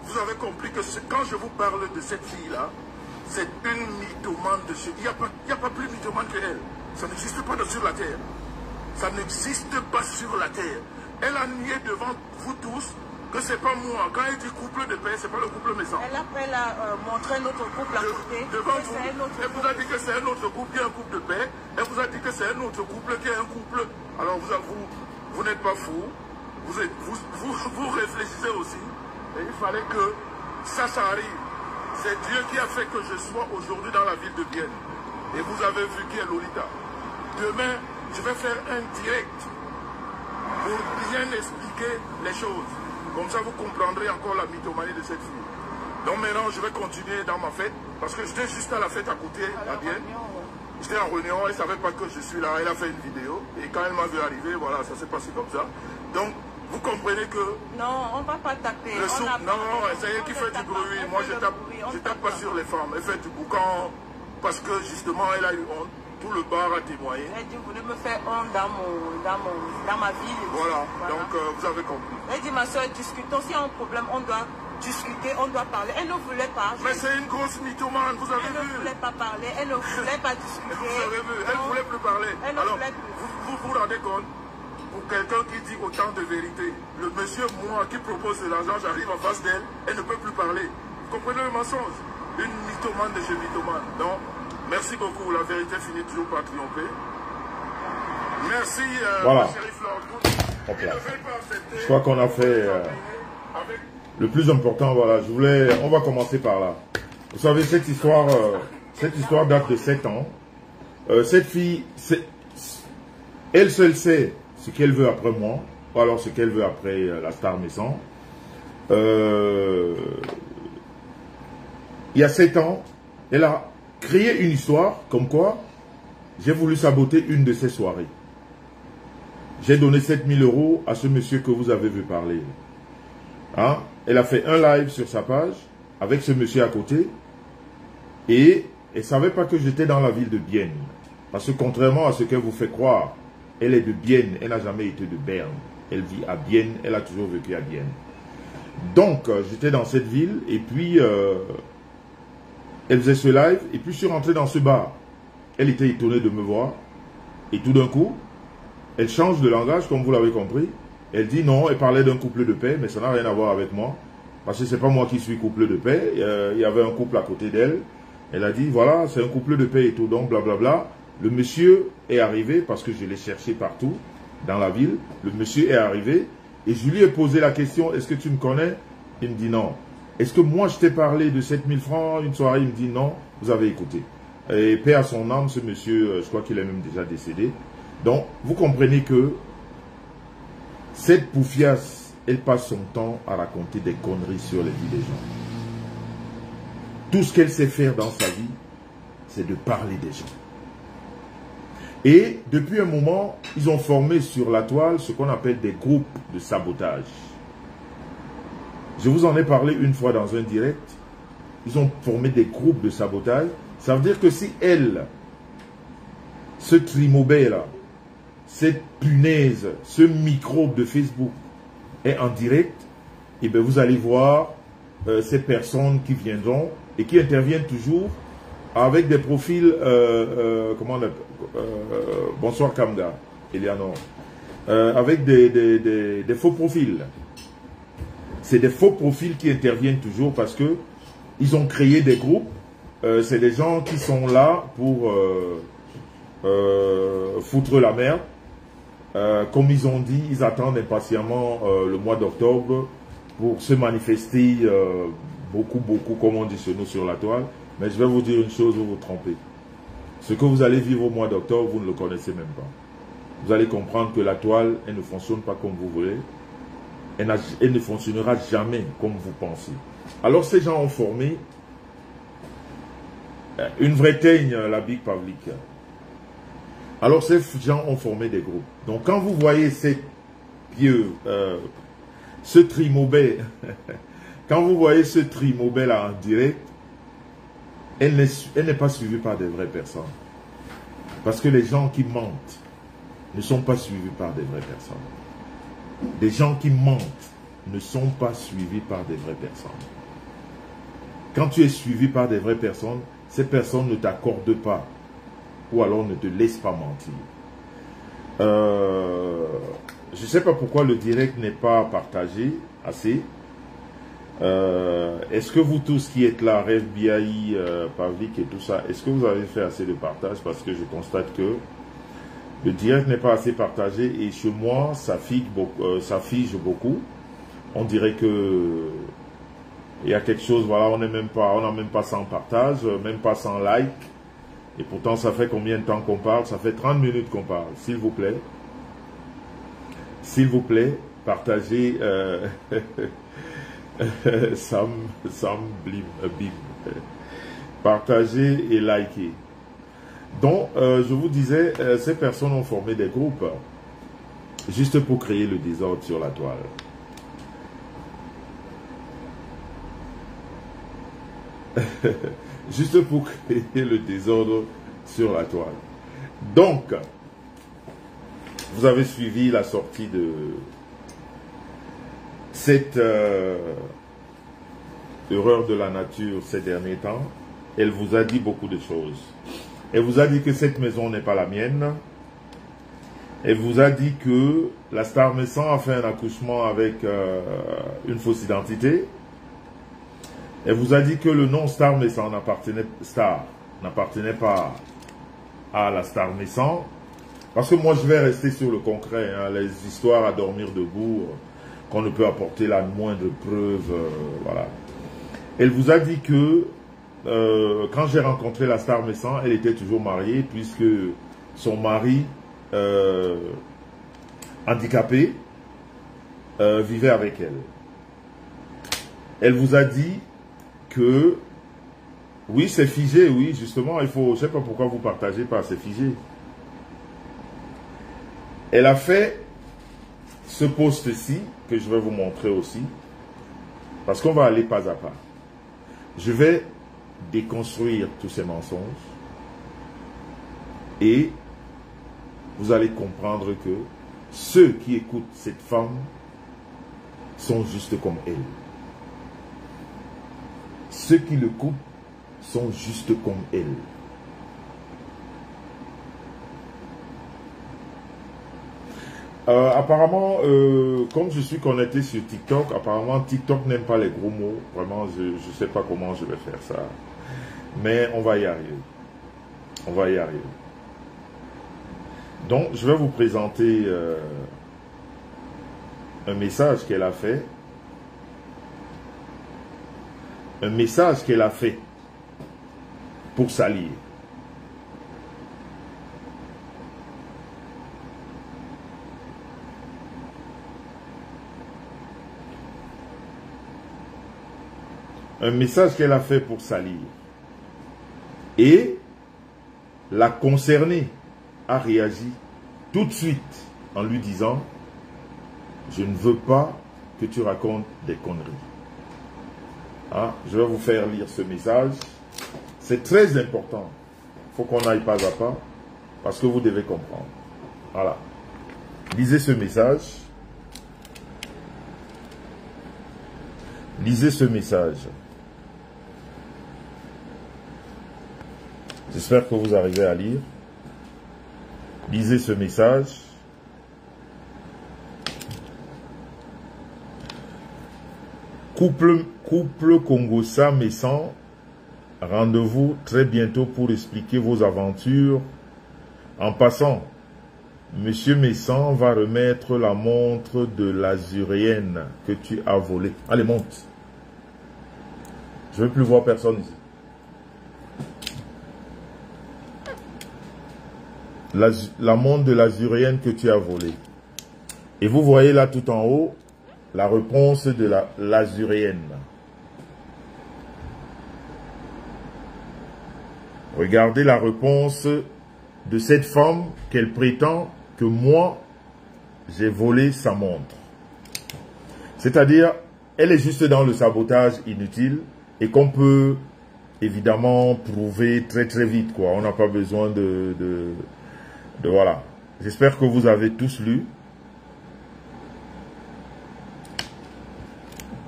vous avez compris que quand je vous parle de cette fille-là, c'est une mythomane de chez... Il n'y a pas plus mythomane qu'elle. Ça n'existe pas sur la terre. Ça n'existe pas sur la terre. Elle a nié devant vous tous que c'est pas moi. Quand elle dit couple de paix, c'est pas le couple maison. Elle a montré notre couple à côté. Devant vous, elle vous a dit que c'est un autre couple qui est un couple de paix. Elle vous a dit que c'est un autre couple qui est un couple... Alors vous n'êtes pas fou. Vous réfléchissez aussi. Et il fallait que ça arrive. C'est Dieu qui a fait que je sois aujourd'hui dans la ville de Bienne. Et vous avez vu qui est Lolita. Demain, je vais faire un direct pour bien expliquer les choses. Comme ça, vous comprendrez encore la mythomanie de cette fille. Donc maintenant, je vais continuer dans ma fête. Parce que j'étais juste à la fête à côté, à Bienne. J'étais en réunion, elle ne savait pas que je suis là. Elle a fait une vidéo. Et quand elle m'a vu arriver, voilà, ça s'est passé comme ça. Donc, vous comprenez que... Non, on ne va pas taper. Non, c'est elle qui fait du bruit. Moi, je tape pas sur les femmes. Elle fait du boucan parce que justement, elle a eu honte. Tout le bar a témoigné. Elle dit, vous voulez me faire honte dans ma ville. Voilà. Donc vous avez compris. Elle dit, ma soeur, discutons. S'il y a un problème, on doit discuter, on doit parler. Elle ne voulait pas. Mais c'est une grosse mythomane, vous avez vu. Elle ne voulait pas parler, elle ne voulait pas discuter. Vous avez vu, elle ne voulait plus parler. Alors, vous rendez compte? Pour quelqu'un qui dit autant de vérité, le monsieur, moi, qui propose de l'argent, j'arrive en face d'elle, elle ne peut plus parler. Vous comprenez le mensonge? Une mythomane de chez mythomane. Donc, merci beaucoup. La vérité finit toujours par triompher. Merci, voilà. chérie Flore. Je crois qu'on a fait le plus important. Voilà, on va commencer par là. Vous savez, cette histoire date de 7 ans. Cette fille, elle seule sait ce qu'elle veut après moi, ou alors ce qu'elle veut après la star Messan. Il y a 7 ans, elle a créé une histoire comme quoi j'ai voulu saboter une de ses soirées. J'ai donné 7000 € à ce monsieur que vous avez vu parler. Hein? Elle a fait un live sur sa page avec ce monsieur à côté et elle ne savait pas que j'étais dans la ville de Bienne. Parce que contrairement à ce qu'elle vous fait croire, elle est de Bienne, elle n'a jamais été de Berne. Elle vit à Bienne, elle a toujours vécu à Bienne. Donc, j'étais dans cette ville et puis elle faisait ce live et puis je suis rentré dans ce bar. Elle était étonnée de me voir et tout d'un coup, elle change de langage comme vous l'avez compris. Elle dit non, elle parlait d'un couple de paix, mais ça n'a rien à voir avec moi. Parce que c'est pas moi qui suis couple de paix. Il y avait un couple à côté d'elle. Elle a dit voilà, c'est un couple de paix et tout, donc blablabla. Le monsieur est arrivé parce que je l'ai cherché partout dans la ville. Le monsieur est arrivé et je lui ai posé la question, est-ce que tu me connais? Il me dit non. Est-ce que moi je t'ai parlé de 7000 francs une soirée? Il me dit non, vous avez écouté. Et paix à son âme, ce monsieur, je crois qu'il est même déjà décédé. Donc, vous comprenez que cette poufiasse, elle passe son temps à raconter des conneries sur les vies des gens. Tout ce qu'elle sait faire dans sa vie, c'est de parler des gens. Et depuis un moment, ils ont formé sur la toile ce qu'on appelle des groupes de sabotage. Je vous en ai parlé une fois dans un direct. Ils ont formé des groupes de sabotage. Ça veut dire que si elle, ce trimobé là, cette punaise, ce microbe de Facebook est en direct, et bien vous allez voir ces personnes qui viendront et qui interviennent toujours avec des profils, comment on appelle, bonsoir Kamga, Eleanor, avec des faux profils. C'est des faux profils qui interviennent toujours parce que ils ont créé des groupes. C'est des gens qui sont là pour foutre la merde. Comme ils ont dit, ils attendent impatiemment le mois d'octobre pour se manifester beaucoup, comme on dit chez nous sur la toile. Mais je vais vous dire une chose, vous vous trompez. Ce que vous allez vivre au mois d'octobre, vous ne le connaissez même pas. Vous allez comprendre que la toile, elle ne fonctionne pas comme vous voulez. Elle ne fonctionnera jamais comme vous pensez. Alors ces gens ont formé une vraie teigne, la Big Pavlik. Alors ces gens ont formé des groupes. Donc quand vous voyez ce trimobé, quand vous voyez ce trimobé là en direct, elle n'est pas suivie par des vraies personnes. Parce que les gens qui mentent ne sont pas suivis par des vraies personnes. Des gens qui mentent ne sont pas suivis par des vraies personnes. Quand tu es suivi par des vraies personnes, ces personnes ne t'accordent pas ou alors ne te laissent pas mentir. Je ne sais pas pourquoi le direct n'est pas partagé assez. Est-ce que vous tous qui êtes là, FBI, Pavlik et tout ça, est-ce que vous avez fait assez de partage? Parce que je constate que le direct n'est pas assez partagé et chez moi, ça fige beaucoup. On dirait que il y a quelque chose, voilà, on n'a même pas 100 partages, même pas 100 likes. Et pourtant, ça fait combien de temps qu'on parle? Ça fait 30 minutes qu'on parle. S'il vous plaît, partagez Sam Bim. Partagez et likez. Donc, je vous disais, ces personnes ont formé des groupes juste pour créer le désordre sur la toile. Juste pour créer le désordre sur la toile. Donc, vous avez suivi la sortie de cette horreur de la nature ces derniers temps. Elle vous a dit beaucoup de choses. Elle vous a dit que cette maison n'est pas la mienne. Elle vous a dit que la Star Messan a fait un accouchement avec une fausse identité. Elle vous a dit que le nom Star Messan n'appartenait pas à la Star Messan. Parce que moi, je vais rester sur le concret. Hein, les histoires à dormir debout, qu'on ne peut apporter la moindre preuve. Voilà. Elle vous a dit que quand j'ai rencontré la Star Messan, elle était toujours mariée puisque son mari handicapé vivait avec elle. Elle vous a dit que oui, c'est figé, oui, justement, il faut, je ne sais pas pourquoi vous partagez pas, c'est figé. Elle a fait ce post-ci, que je vais vous montrer aussi, parce qu'on va aller pas à pas. Je vais déconstruire tous ces mensonges et vous allez comprendre que ceux qui écoutent cette femme sont juste comme elle. Ceux qui l'écoutent sont juste comme elle. Apparemment, comme je suis connecté sur TikTok, apparemment TikTok n'aime pas les gros mots. Vraiment, je ne sais pas comment je vais faire ça. Mais on va y arriver. On va y arriver. Donc, je vais vous présenter un message qu'elle a fait. Un message qu'elle a fait pour s'allier. Un message qu'elle a fait pour s'allier. Et la concernée a réagi tout de suite en lui disant « Je ne veux pas que tu racontes des conneries. » Ah, je vais vous faire lire ce message. C'est très important. Il faut qu'on aille pas à pas parce que vous devez comprendre. Voilà. Lisez ce message. Lisez ce message. J'espère que vous arrivez à lire. Lisez ce message. Couple Congo-Sa Messan, rendez-vous très bientôt pour expliquer vos aventures. En passant, Monsieur Messan va remettre la montre de l'Azuréenne que tu as volée. Allez, monte. Je ne veux plus voir personne ici. La montre de l'Azuréenne que tu as volée. Et vous voyez là tout en haut, la réponse de l'Azuréenne. Regardez la réponse de cette femme qu'elle prétend que moi, j'ai volé sa montre. C'est-à-dire, elle est juste dans le sabotage inutile et qu'on peut évidemment prouver très très vite, quoi. On n'a pas besoin de voilà. J'espère que vous avez tous lu.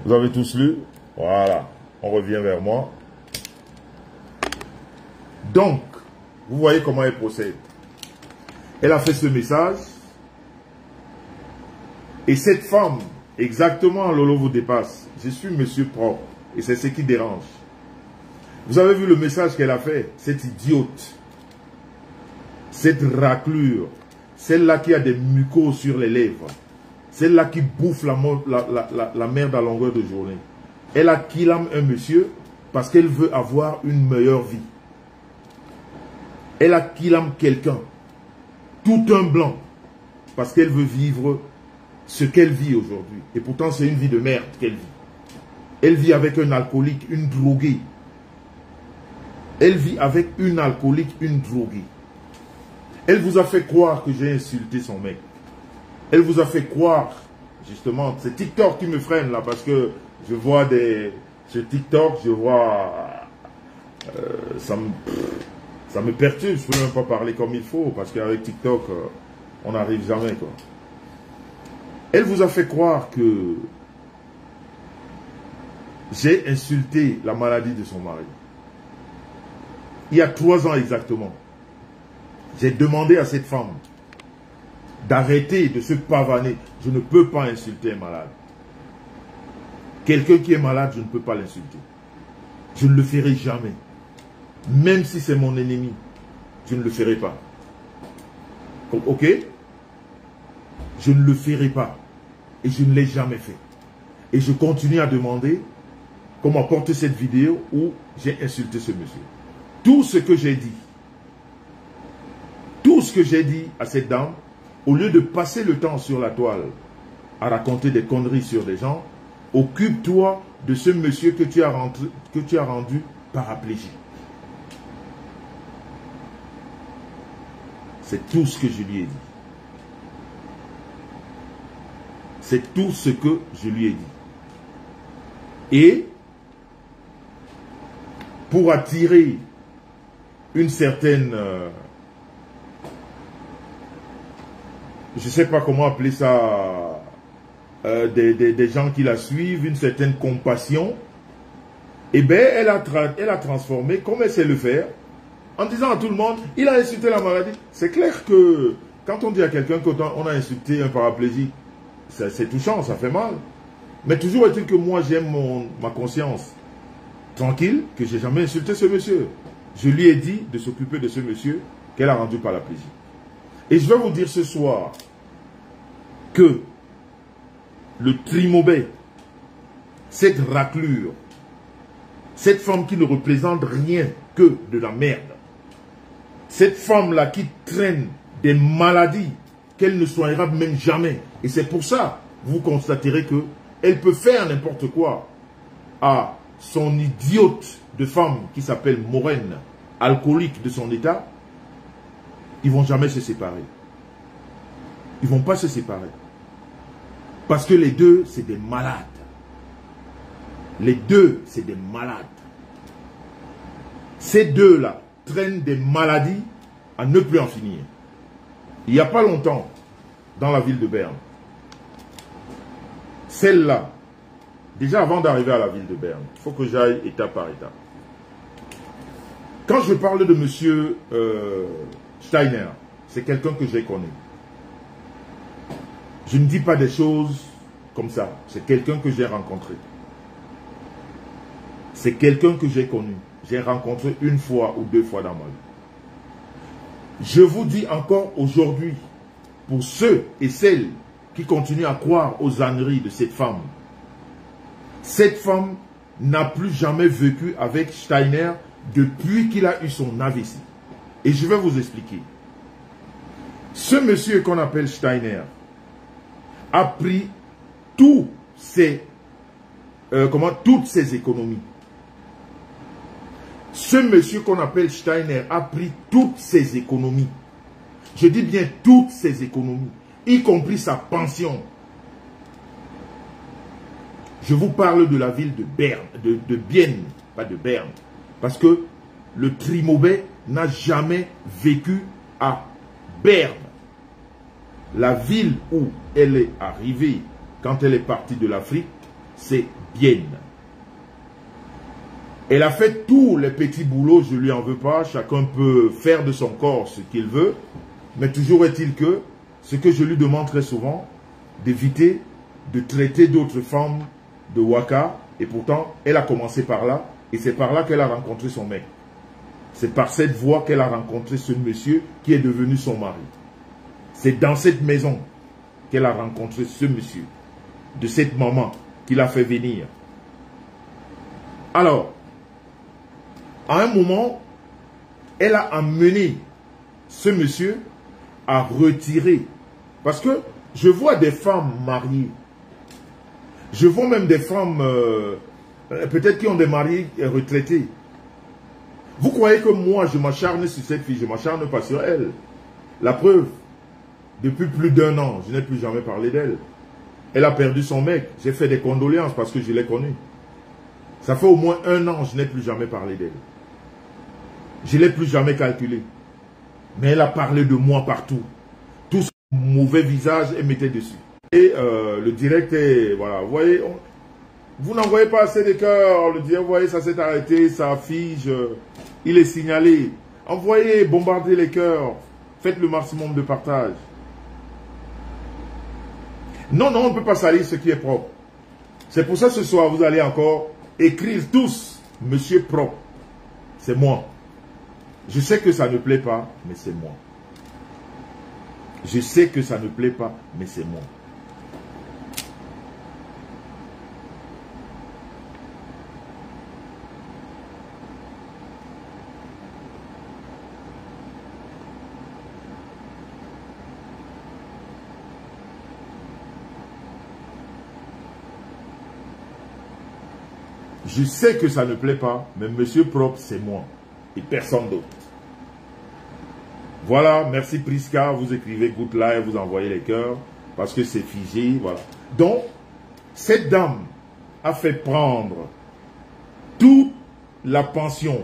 Vous avez tous lu? Voilà. On revient vers moi. Donc, vous voyez comment elle procède. Elle a fait ce message. Et cette femme, exactement, Lolo vous dépasse. Je suis monsieur propre. Et c'est ce qui dérange. Vous avez vu le message qu'elle a fait? Cette idiote. Cette raclure. Celle-là qui a des mucos sur les lèvres. Celle-là qui bouffe la merde à longueur de journée. Elle a killé un monsieur parce qu'elle veut avoir une meilleure vie. Elle a killé quelqu'un. Tout un blanc. Parce qu'elle veut vivre ce qu'elle vit aujourd'hui. Et pourtant, c'est une vie de merde qu'elle vit. Elle vit avec un alcoolique, une droguée. Elle vit avec une alcoolique, une droguée. Elle vous a fait croire que j'ai insulté son mec. Elle vous a fait croire, justement, c'est TikTok qui me freine là, parce que je vois sur TikTok, je vois, ça me perturbe, je ne peux même pas parler comme il faut, parce qu'avec TikTok, on n'arrive jamais, quoi. Elle vous a fait croire que j'ai insulté la maladie de son mari. Il y a 3 ans exactement, j'ai demandé à cette femme d'arrêter de se pavaner. Je ne peux pas insulter un malade. Quelqu'un qui est malade, je ne peux pas l'insulter. Je ne le ferai jamais. Même si c'est mon ennemi, je ne le ferai pas. Ok? Je ne le ferai pas. Et je ne l'ai jamais fait. Et je continue à demander comment porter cette vidéo où j'ai insulté ce monsieur. Tout ce que j'ai dit, à cette dame, au lieu de passer le temps sur la toile à raconter des conneries sur des gens, occupe-toi de ce monsieur que tu as rendu paraplégique. C'est tout ce que je lui ai dit. C'est tout ce que je lui ai dit. Et pour attirer une certaine... je ne sais pas comment appeler ça, des gens qui la suivent, une certaine compassion, eh bien, elle a transformé, comme elle sait le faire, en disant à tout le monde, il a insulté la maladie. C'est clair que quand on dit à quelqu'un qu'on a insulté un paraplégique, c'est touchant, ça fait mal. Mais toujours est-il que moi, j'aime ma conscience tranquille, que je n'ai jamais insulté ce monsieur. Je lui ai dit de s'occuper de ce monsieur qu'elle a rendu paraplégique. Et je vais vous dire ce soir que le trimobé, cette raclure, cette femme qui ne représente rien que de la merde, cette femme-là qui traîne des maladies qu'elle ne soignera même jamais. Et c'est pour ça, vous constaterez qu'elle peut faire n'importe quoi à son idiote de femme qui s'appelle Maureen, alcoolique de son état. Ils ne vont jamais se séparer. Ils ne vont pas se séparer. Parce que les deux, c'est des malades. Les deux, c'est des malades. Ces deux-là traînent des maladies à ne plus en finir. Il n'y a pas longtemps, dans la ville de Berne, celle-là, déjà avant d'arriver à la ville de Berne, il faut que j'aille étape par étape. Quand je parle de monsieur Steiner, c'est quelqu'un que j'ai connu. Je ne dis pas des choses comme ça. C'est quelqu'un que j'ai rencontré. C'est quelqu'un que j'ai connu. J'ai rencontré 1 fois ou 2 fois dans ma vie. Je vous dis encore aujourd'hui, pour ceux et celles qui continuent à croire aux âneries de cette femme n'a plus jamais vécu avec Steiner depuis qu'il a eu son AVC. Et je vais vous expliquer. Ce monsieur qu'on appelle Steiner a pris toutes ses économies. Ce monsieur qu'on appelle Steiner a pris toutes ses économies. Je dis bien toutes ses économies, y compris sa pension. Je vous parle de la ville de Berne, de Bienne, pas de Berne. Parce que le trimobé n'a jamais vécu à Berne. La ville où elle est arrivée quand elle est partie de l'Afrique, c'est bien. Elle a fait tous les petits boulots, je ne lui en veux pas. Chacun peut faire de son corps ce qu'il veut. Mais toujours est-il que, ce que je lui demande très souvent, d'éviter de traiter d'autres femmes de Waka. Et pourtant, elle a commencé par là. Et c'est par là qu'elle a rencontré son mec. C'est par cette voie qu'elle a rencontré ce monsieur qui est devenu son mari. C'est dans cette maison qu'elle a rencontré ce monsieur. De cette maman qui l'a fait venir. Alors, à un moment, elle a amené ce monsieur à retirer. Parce que je vois des femmes mariées. Je vois même des femmes, peut-être qui ont des maris retraités. Vous croyez que moi, je m'acharne sur cette fille, je ne m'acharne pas sur elle. La preuve, depuis plus d'1 an, je n'ai plus jamais parlé d'elle. Elle a perdu son mec. J'ai fait des condoléances parce que je l'ai connue. Ça fait au moins 1 an, je n'ai plus jamais parlé d'elle. Je ne l'ai plus jamais calculé. Mais elle a parlé de moi partout. Tout son mauvais visage, elle mettait dessus. Et le direct est, voilà, vous voyez, vous n'envoyez pas assez de cœurs. Le direct, vous voyez, ça s'est arrêté, ça affiche, il est signalé. Envoyez, bombardez les cœurs. Faites le maximum de partage. Non, non, on ne peut pas salir ce qui est propre. C'est pour ça ce soir, vous allez encore écrire tous, monsieur propre. C'est moi. Je sais que ça ne plaît pas, mais c'est moi. Je sais que ça ne plaît pas, mais c'est moi. Je sais que ça ne plaît pas, mais monsieur propre, c'est moi. Et personne d'autre. Voilà, merci Priska, vous écrivez good live, vous envoyez les cœurs, parce que c'est figé, voilà. Donc, cette dame a fait prendre toute la pension,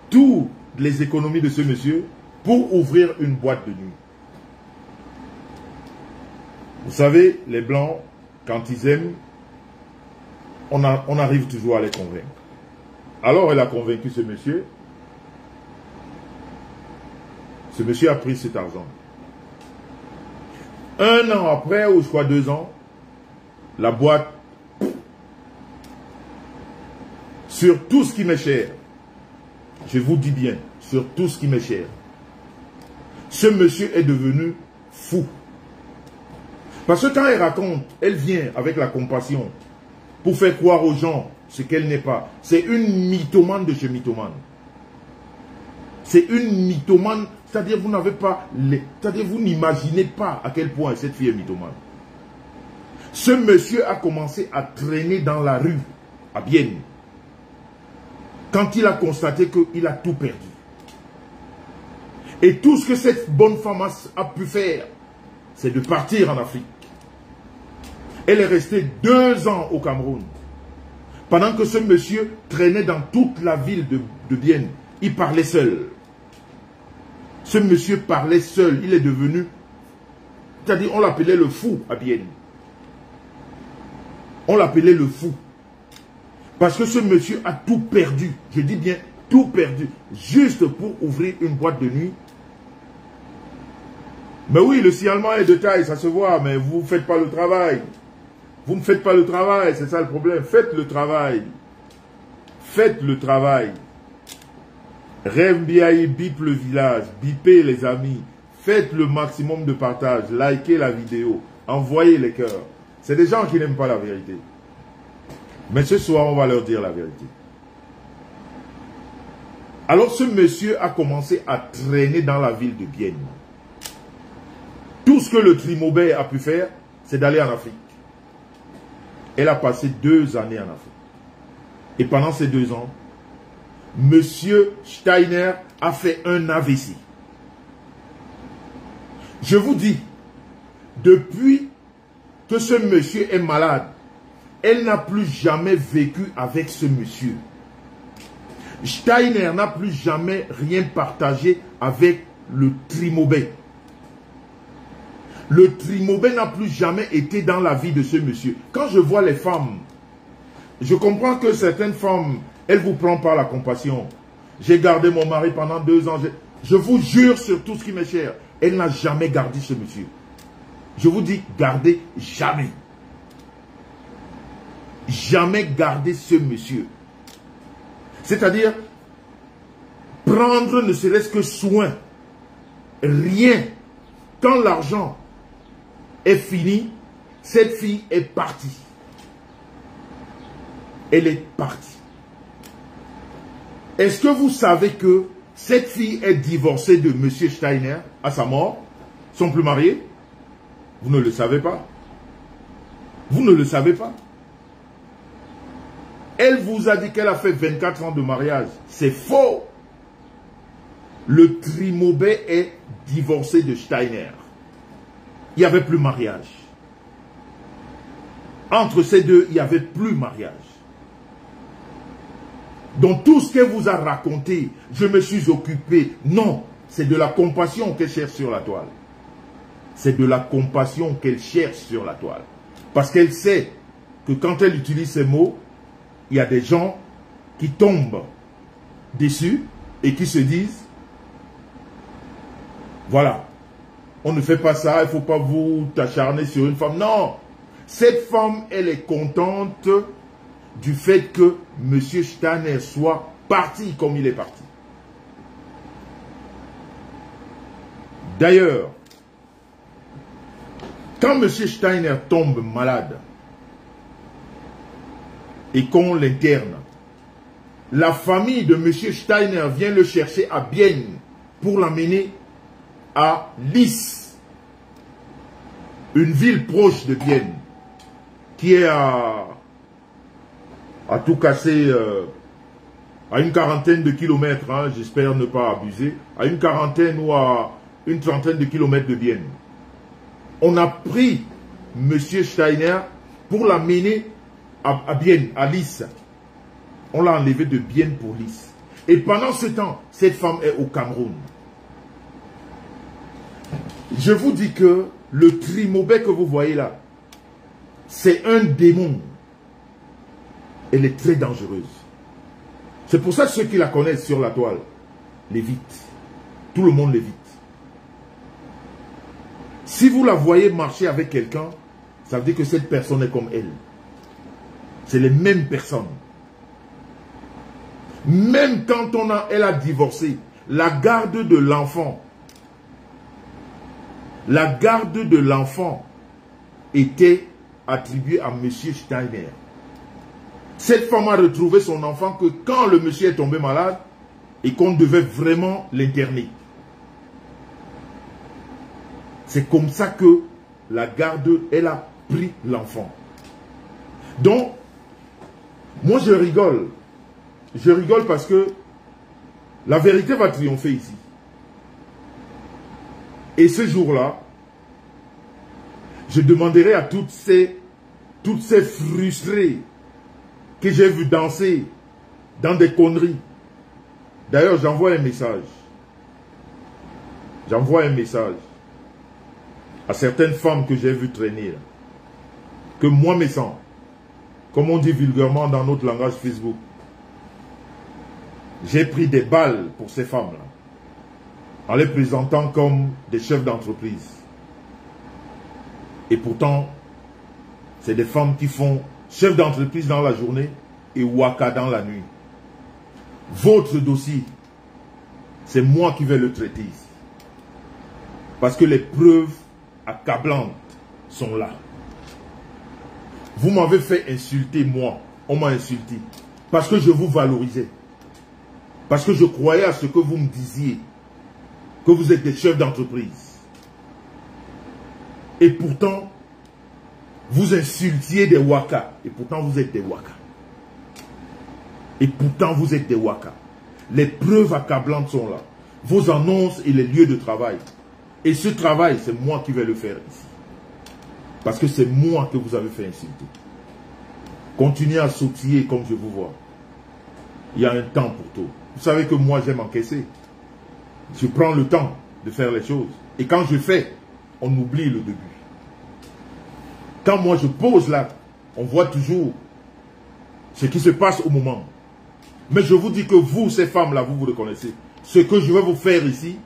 toutes les économies de ce monsieur, pour ouvrir une boîte de nuit. Vous savez, les Blancs, quand ils aiment, on arrive toujours à les convaincre. Alors elle a convaincu ce monsieur. Ce monsieur a pris cet argent. 1 an après, ou je crois 2 ans, la boîte, sur tout ce qui m'est cher, je vous dis bien, sur tout ce qui m'est cher, ce monsieur est devenu fou. Parce que quand elle raconte, elle vient avec la compassion pour faire croire aux gens ce qu'elle n'est pas. C'est une mythomane de chez mythomane. C'est une mythomane, c'est-à-dire vous n'avez pas c'est-à-dire vous n'imaginez pas à quel point cette fille est mythomane. Ce monsieur a commencé à traîner dans la rue, à Bienne, quand il a constaté qu'il a tout perdu. Et tout ce que cette bonne femme a pu faire, c'est de partir en Afrique. Elle est restée 2 ans au Cameroun. Pendant que ce monsieur traînait dans toute la ville de Bienne. Il parlait seul. Ce monsieur parlait seul. Il est devenu... C'est-à-dire, on l'appelait le fou à Bienne. On l'appelait le fou. Parce que ce monsieur a tout perdu. Je dis bien tout perdu. Juste pour ouvrir une boîte de nuit. Mais oui, le signalement est de taille, ça se voit. Mais vous ne faites pas le travail. Vous ne faites pas le travail, c'est ça le problème. Faites le travail. Faites le travail. Rêve Biaï, bip le village, bipez les amis. Faites le maximum de partage. Likez la vidéo. Envoyez les cœurs. C'est des gens qui n'aiment pas la vérité. Mais ce soir, on va leur dire la vérité. Alors ce monsieur a commencé à traîner dans la ville de Bienne. Tout ce que le Trimobé a pu faire, c'est d'aller en Afrique. Elle a passé 2 années en Afrique. Et pendant ces 2 ans, monsieur Steiner a fait un AVC. Je vous dis, depuis que ce monsieur est malade, elle n'a plus jamais vécu avec ce monsieur. Steiner n'a plus jamais rien partagé avec le Trimobé. Le Trimobé n'a plus jamais été dans la vie de ce monsieur. Quand je vois les femmes Je comprends que certaines femmes, elles vous prennent par la compassion. J'ai gardé mon mari pendant 2 ans. Je vous jure sur tout ce qui m'est cher, elle n'a jamais gardé ce monsieur. Je vous dis, gardez jamais. Jamais garder ce monsieur. C'est-à-dire, prendre ne serait-ce que soin. Rien. Quand l'argent est fini, cette fille est partie. Elle est partie. Est-ce que vous savez que cette fille est divorcée de M. Steiner à sa mort? Ils ne sont plus mariés? Vous ne le savez pas. Vous ne le savez pas. Elle vous a dit qu'elle a fait 24 ans de mariage. C'est faux. Le Trimobet est divorcé de Steiner. Il n'y avait plus mariage. Entre ces deux, il n'y avait plus mariage. Donc tout ce qu'elle vous a raconté, je me suis occupé. Non, c'est de la compassion qu'elle cherche sur la toile. C'est de la compassion qu'elle cherche sur la toile. Parce qu'elle sait que quand elle utilise ces mots, il y a des gens qui tombent dessus et qui se disent, voilà, on ne fait pas ça, il ne faut pas vous t'acharner sur une femme. Non, cette femme, elle est contente du fait que M. Steiner soit parti comme il est parti. D'ailleurs, quand M. Steiner tombe malade et qu'on l'interne, la famille de M. Steiner vient le chercher à Bienne pour l'amener à Lys, une ville proche de Bienne, qui est à tout casser, à une quarantaine de kilomètres, hein, j'espère ne pas abuser, à une quarantaine ou à une trentaine de kilomètres de Bienne. On a pris M. Steiner pour l'amener à Bienne, à Lys. On l'a enlevé de Bienne pour Lys. Et pendant ce temps, cette femme est au Cameroun. Je vous dis que le Trimobet que vous voyez là, c'est un démon. Elle est très dangereuse. C'est pour ça que ceux qui la connaissent sur la toile l'évitent. Tout le monde l'évite. Si vous la voyez marcher avec quelqu'un, ça veut dire que cette personne est comme elle. C'est les mêmes personnes. Même quand elle a divorcé, la garde de l'enfant était attribuée à M. Steiner. Cette femme a retrouvé son enfant que quand le monsieur est tombé malade et qu'on devait vraiment l'interner. C'est comme ça que la garde, elle a pris l'enfant. Donc, moi je rigole. Je rigole parce que la vérité va triompher ici. Et ce jour-là, je demanderai à toutes ces frustrées que j'ai vu danser dans des conneries. D'ailleurs, j'envoie un message. J'envoie un message à certaines femmes que j'ai vues traîner là, que moi me sens, comme on dit vulgairement dans notre langage Facebook. J'ai pris des balles pour ces femmes-là, en les présentant comme des chefs d'entreprise. Et pourtant, c'est des femmes qui font chef d'entreprise dans la journée et waka dans la nuit. Votre dossier, c'est moi qui vais le traiter ici. Parce que les preuves accablantes sont là. Vous m'avez fait insulter, moi. On m'a insulté. Parce que je vous valorisais. Parce que je croyais à ce que vous me disiez. Que vous êtes des chefs d'entreprise. Et pourtant, vous insultiez des waka. Et pourtant, vous êtes des waka. Et pourtant, vous êtes des waka. Les preuves accablantes sont là. Vos annonces et les lieux de travail. Et ce travail, c'est moi qui vais le faire ici. Parce que c'est moi que vous avez fait insulter. Continuez à sautiller comme je vous vois. Il y a un temps pour tout. Vous savez que moi, j'aime encaisser. Je prends le temps de faire les choses. Et quand je fais, on oublie le début. Quand moi, je pose là, on voit toujours ce qui se passe au moment. Mais je vous dis que vous, ces femmes-là, vous le connaissez. Ce que je vais vous faire ici,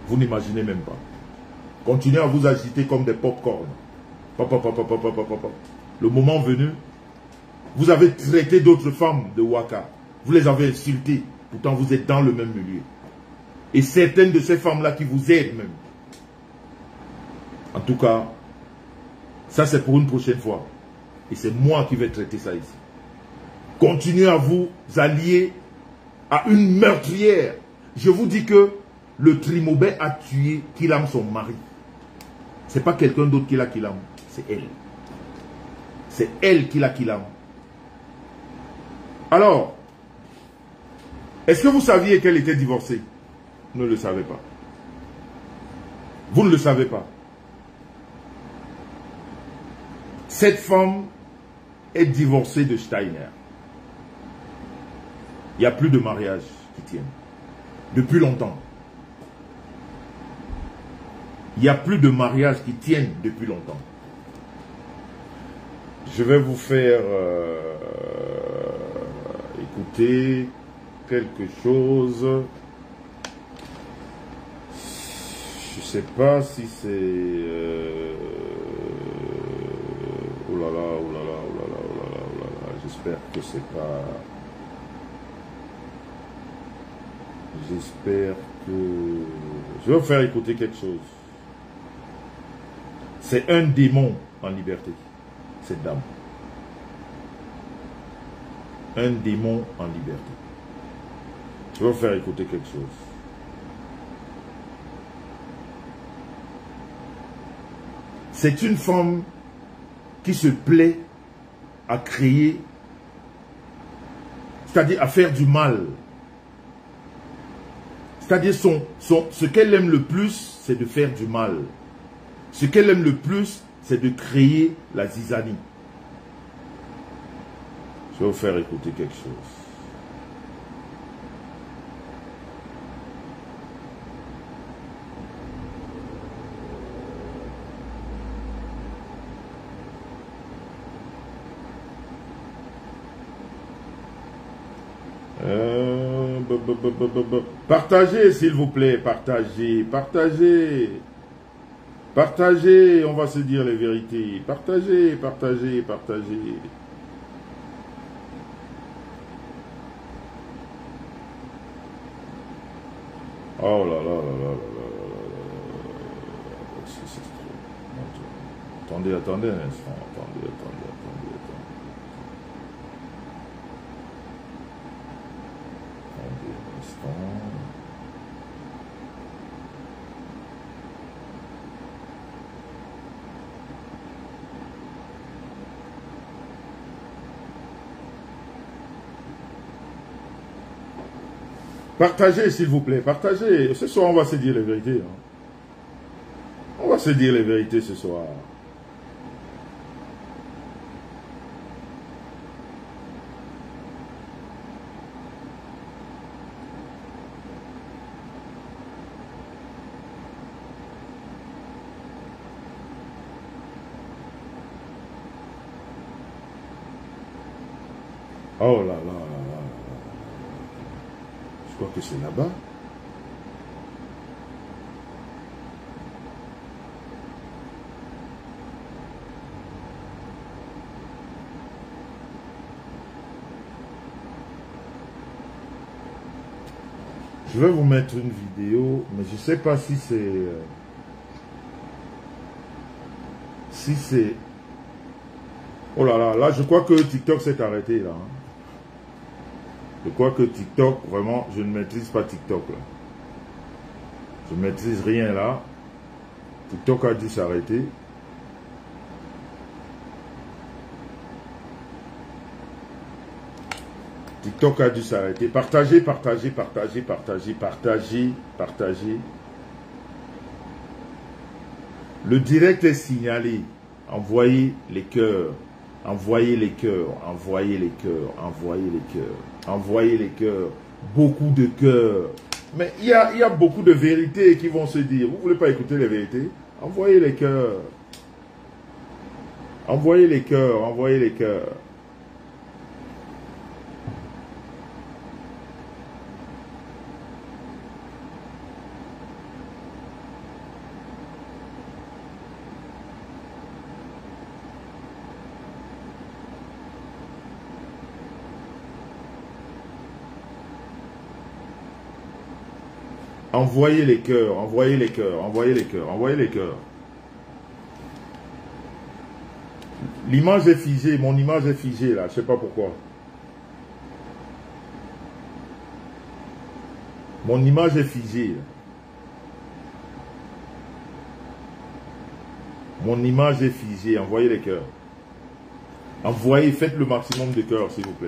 vous n'imaginez même pas. Continuez à vous agiter comme des pop-corn. Le moment venu, vous avez traité d'autres femmes de Ouaka. Vous les avez insultées. Pourtant, vous êtes dans le même milieu. Et certaines de ces femmes-là qui vous aident même. En tout cas, ça c'est pour une prochaine fois. Et c'est moi qui vais traiter ça ici. Continuez à vous allier à une meurtrière. Je vous dis que le Trimobet a tué Kilam, son mari. Ce n'est pas quelqu'un d'autre qui l'a Kilam. C'est elle. C'est elle qui l'a Kilam. Alors, est-ce que vous saviez qu'elle était divorcée? Vous ne le savez pas. Vous ne le savez pas. Cette femme est divorcée de Steiner. Il n'y a plus de mariage qui tienne. Depuis longtemps. Il n'y a plus de mariage qui tienne depuis longtemps. Je vais vous faire écouter quelque chose. Je ne sais pas si c'est... oh là là, oh là là, oh là là, oh là là, oh là là. J'espère que c'est pas... J'espère que... Je vais vous faire écouter quelque chose. C'est un démon en liberté, cette dame. Un démon en liberté. Je vais vous faire écouter quelque chose. C'est une femme qui se plaît à créer, c'est-à-dire à faire du mal. C'est-à-dire ce qu'elle aime le plus, c'est de faire du mal. Ce qu'elle aime le plus, c'est de créer la zizanie. Je vais vous faire écouter quelque chose. Partagez, s'il vous plaît, partagez, partagez. Partagez, on va se dire les vérités. Partagez, partagez, partagez. Oh là là là là là là là. Attendez, attendez un instant. Attendez, attendez, attendez, attendez. Attendez un instant. Partagez, s'il vous plaît, partagez. Ce soir, on va se dire les vérités. Hein. On va se dire les vérités ce soir. Oh là là là là. Je crois que c'est là-bas. Je vais vous mettre une vidéo, mais je ne sais pas si c'est... si c'est... Oh là là, là je crois que TikTok s'est arrêté là. Hein. Je crois que TikTok, vraiment, je ne maîtrise pas TikTok là. Je ne maîtrise rien là. TikTok a dû s'arrêter. TikTok a dû s'arrêter. Partagez, partagez, partagez, partagez, partagez, partagez. Le direct est signalé. Envoyez les cœurs. Envoyez les cœurs. Envoyez les cœurs. Envoyez les cœurs. Envoyez les cœurs. Beaucoup de cœurs. Mais il y a beaucoup de vérités qui vont se dire. Vous ne voulez pas écouter les vérités? Envoyez les cœurs. Envoyez les cœurs. Envoyez les cœurs. Envoyez les cœurs, envoyez les cœurs, envoyez les cœurs, envoyez les cœurs. L'image est figée, mon image est figée là, je ne sais pas pourquoi. Mon image est figée. Mon image est figée, envoyez les cœurs. Envoyez, faites le maximum de cœurs s'il vous plaît.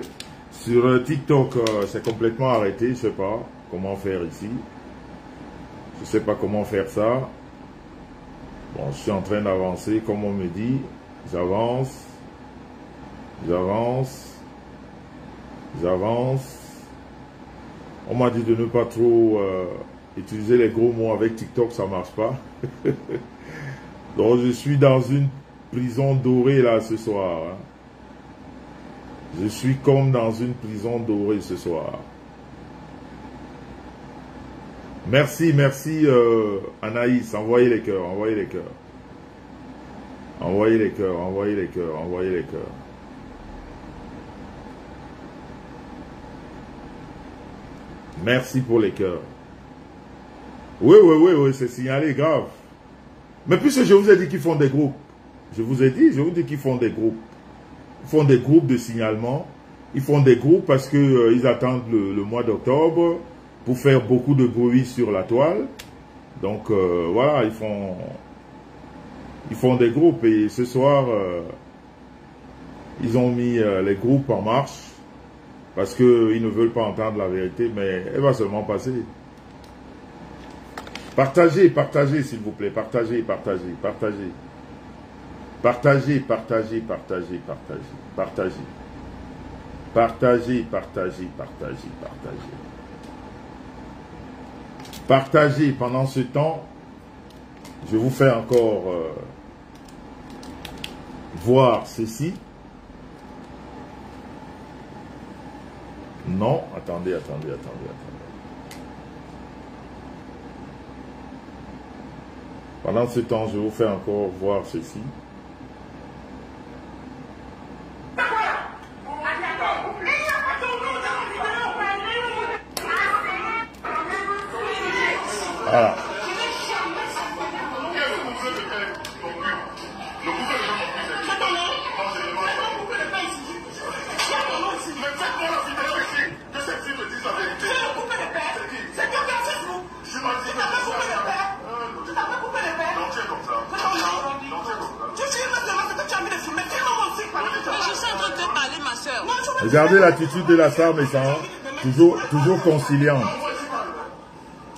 Sur TikTok, c'est complètement arrêté, je ne sais pas comment faire ici. Je ne sais pas comment faire ça. Bon, je suis en train d'avancer, comme on me dit. J'avance. J'avance. J'avance. On m'a dit de ne pas trop utiliser les gros mots avec TikTok, ça ne marche pas. Donc je suis dans une prison dorée là ce soir. Hein. Je suis comme dans une prison dorée ce soir. Merci, merci Anaïs, envoyez les cœurs, envoyez les cœurs. Envoyez les cœurs, envoyez les cœurs, envoyez les cœurs. Merci pour les cœurs. Oui, oui, oui, oui, c'est signalé, grave. Mais puisque je vous ai dit qu'ils font des groupes, je vous dis qu'ils font des groupes. Ils font des groupes de signalement. Ils font des groupes parce que ils attendent le mois d'octobre pour faire beaucoup de bruit sur la toile. Donc voilà, ils font des groupes et ce soir, ils ont mis les groupes en marche parce qu'ils ne veulent pas entendre la vérité, mais elle va seulement passer. Partagez, partagez s'il vous plaît, partagez, partagez, partagez. Partagez, partagez, partagez, partagez, partagez. Partagez, partagez, partagez, partagez. Partagez pendant ce temps. Je vous fais encore voir ceci. Non, attendez, attendez, attendez, attendez. Pendant ce temps, je vous fais encore voir ceci. Voilà. Regardez l'attitude de la sœur Messan, toujours conciliante.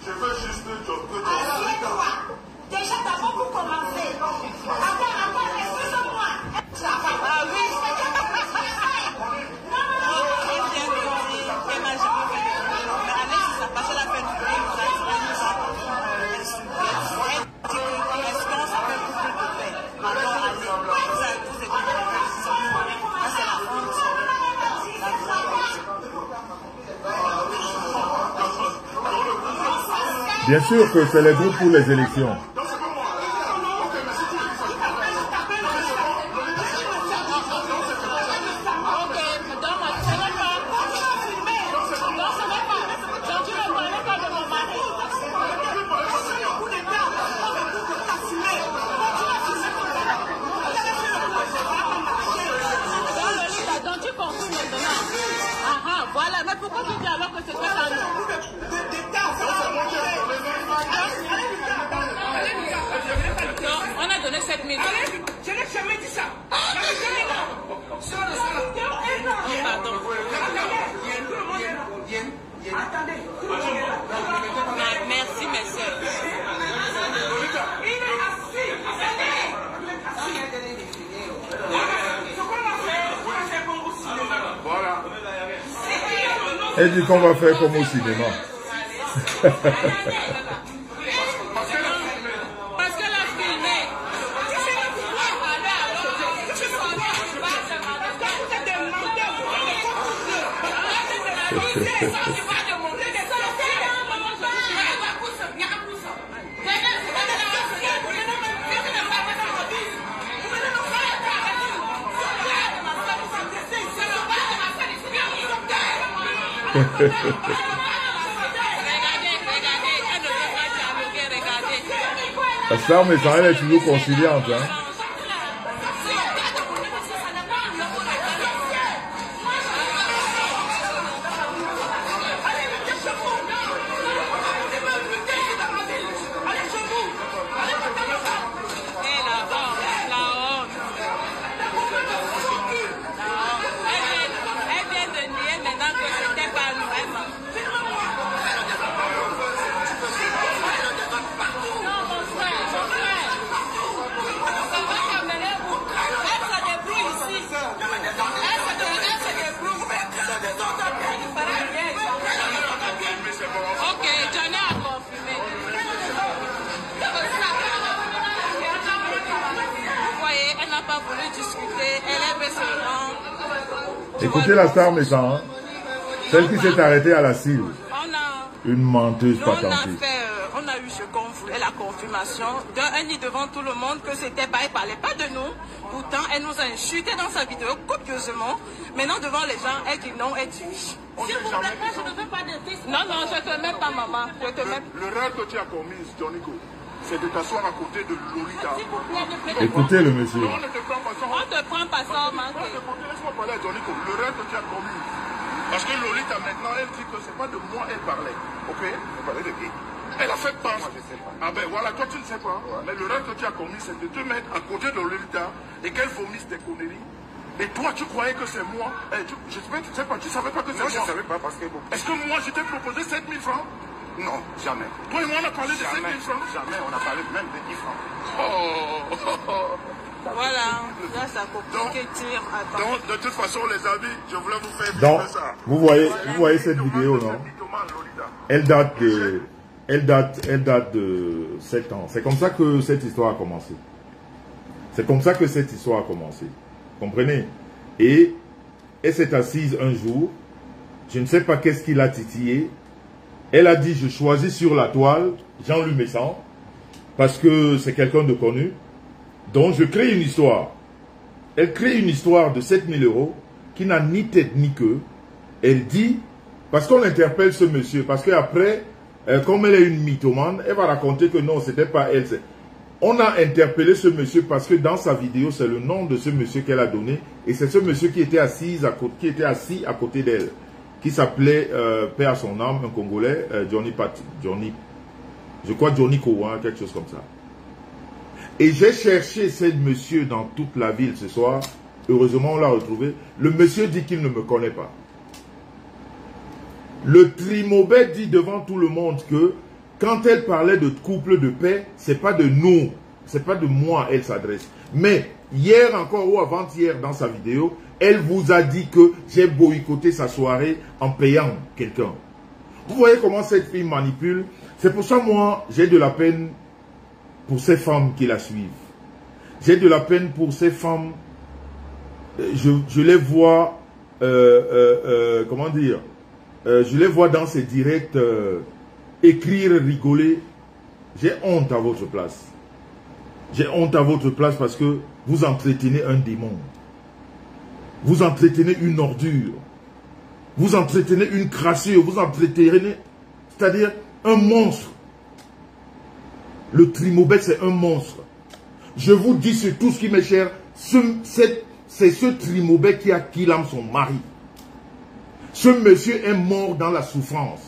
Je veux juste déjà d'abord pour commencer. Attends, excuse-moi. Ah oui. Bien sûr que c'est les groupes pour les élections. Voilà, mais pourquoi tu dis alors que c'est quoi ça? On a donné 7 000. Je n'ai jamais dit ça. Pardon. Merci, mes soeurs. Voilà. Elle dit qu'on va faire comme au cinéma. La star, mais ça, elle est toujours conciliante. Hein. Écoutez la star méchant, hein? Celle qui s'est arrêtée à la cible. Une menteuse patentée. On a eu ce qu'on voulait, la confirmation. Elle dit devant tout le monde que c'était pas, elle parlait pas de nous. Pourtant, elle nous a insulté dans sa vidéo copieusement. Maintenant, devant les gens, elle dit non, elle dit oui. S'il vous plaît, je ne veux pas de fils. Non, non, je te mets pas, maman. Je te mets... L'erreur que tu as commise, Johnnyco, c'est de t'asseoir à côté de Lolita. S'il vous plaît, ne faites Écoutez le monsieur. Non, ne te prends pas ça. On te prend pas ça, manqué. Laisse-moi parler à Johnnyco. L'erreur que tu as commise. Parce que Lolita, maintenant, elle dit que c'est pas de moi elle parlait. Ok? Elle parlait de qui? Elle a fait part. Moi, je sais pas. Ah ben voilà, toi tu ne sais pas. Ouais. Mais l'erreur que tu as commis, c'est de te mettre à côté de Lolita et qu'elle vomisse des conneries. Et toi, tu croyais que c'est moi. Je sais pas, tu savais pas que c'est moi. Non, je savais pas parce que... Est-ce que moi, je t'ai proposé 7 000 francs? Non, jamais. Toi et moi, on a parlé de 7 000 francs? Jamais, on a parlé même de 10 francs. Voilà, là ça complique, tire, attends. Donc, de toute façon, les amis, je voulais vous faire Donc, vivre ça. vous voyez cette vidéo, non? Elle date de 7 ans. C'est comme ça que cette histoire a commencé. C'est comme ça que cette histoire a commencé. Comprenez? Et elle s'est assise un jour. Je ne sais pas qu'est-ce qui l'a titillé. Elle a dit, je choisis sur la toile Jean-Louis Messan parce que c'est quelqu'un de connu. Donc, je crée une histoire. Elle crée une histoire de 7 000 € qui n'a ni tête ni queue. Elle dit, parce qu'on interpelle ce monsieur, parce qu'après, comme elle est une mythomane, elle va raconter que non, c'était pas elle. On a interpellé ce monsieur parce que dans sa vidéo, c'est le nom de ce monsieur qu'elle a donné. Et c'est ce monsieur qui était assis à côté d'elle. Qui s'appelait, paix à son âme, un Congolais, je crois Johnnyco, hein, quelque chose comme ça. Et j'ai cherché ce monsieur dans toute la ville ce soir. Heureusement, on l'a retrouvé. Le monsieur dit qu'il ne me connaît pas. Le Trimobet dit devant tout le monde que quand elle parlait de couple de paix, c'est pas de nous, c'est pas de moi elle s'adresse. Mais hier encore ou avant-hier dans sa vidéo, elle vous a dit que j'ai boycotté sa soirée en payant quelqu'un. Vous voyez comment cette fille manipule. C'est pour ça moi j'ai de la peine pour ces femmes qui la suivent. J'ai de la peine pour ces femmes. Je les vois, comment dire, je les vois dans ces directs écrire, rigoler. J'ai honte à votre place. J'ai honte à votre place parce que vous entretenez un démon. Vous entretenez une ordure. Vous entretenez une crassure. Vous entretenez, c'est-à-dire un monstre. Le Trimobet, c'est un monstre. Je vous dis sur tout ce qui m'est cher, c'est ce Trimobet qui a killé son mari. Ce monsieur est mort dans la souffrance.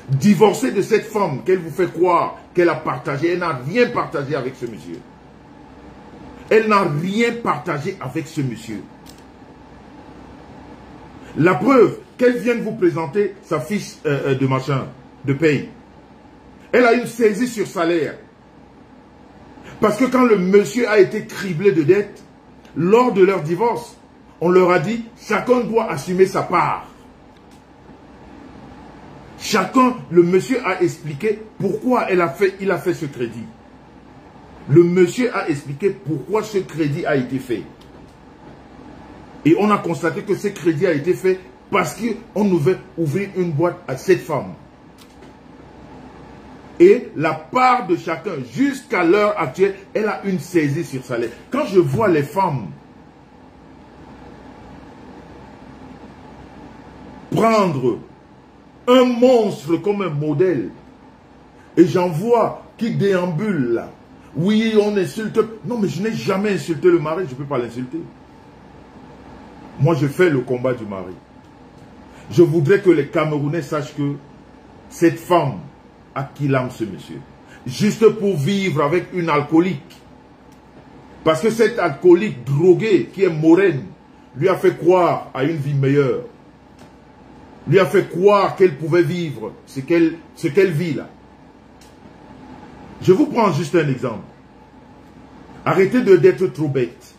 Divorcé de cette femme qu'elle vous fait croire qu'elle a partagé. Elle n'a rien partagé avec ce monsieur. Elle n'a rien partagé avec ce monsieur. La preuve qu'elle vient de vous présenter sa fiche de machin, de paye. Elle a une saisie sur salaire. Parce que quand le monsieur a été criblé de dettes, lors de leur divorce, on leur a dit, chacun doit assumer sa part. Chacun, le monsieur a expliqué pourquoi il a fait ce crédit. Le monsieur a expliqué pourquoi ce crédit a été fait. Et on a constaté que ce crédit a été fait parce qu'on devait ouvrir une boîte à cette femme. Et la part de chacun, jusqu'à l'heure actuelle, elle a une saisie sur salaire. Quand je vois les femmes prendre un monstre comme un modèle, et j'en vois qui déambule là, Oui, on insulte. Non, mais je n'ai jamais insulté le mari, je ne peux pas l'insulter. Moi, je fais le combat du mari. Je voudrais que les Camerounais sachent que cette femme a kidnappé ce monsieur. Juste pour vivre avec une alcoolique. Parce que cette alcoolique droguée qui est moraine lui a fait croire à une vie meilleure. Lui a fait croire qu'elle pouvait vivre ce qu'elle vit là. Je vous prends juste un exemple. Arrêtez d'être trop bête.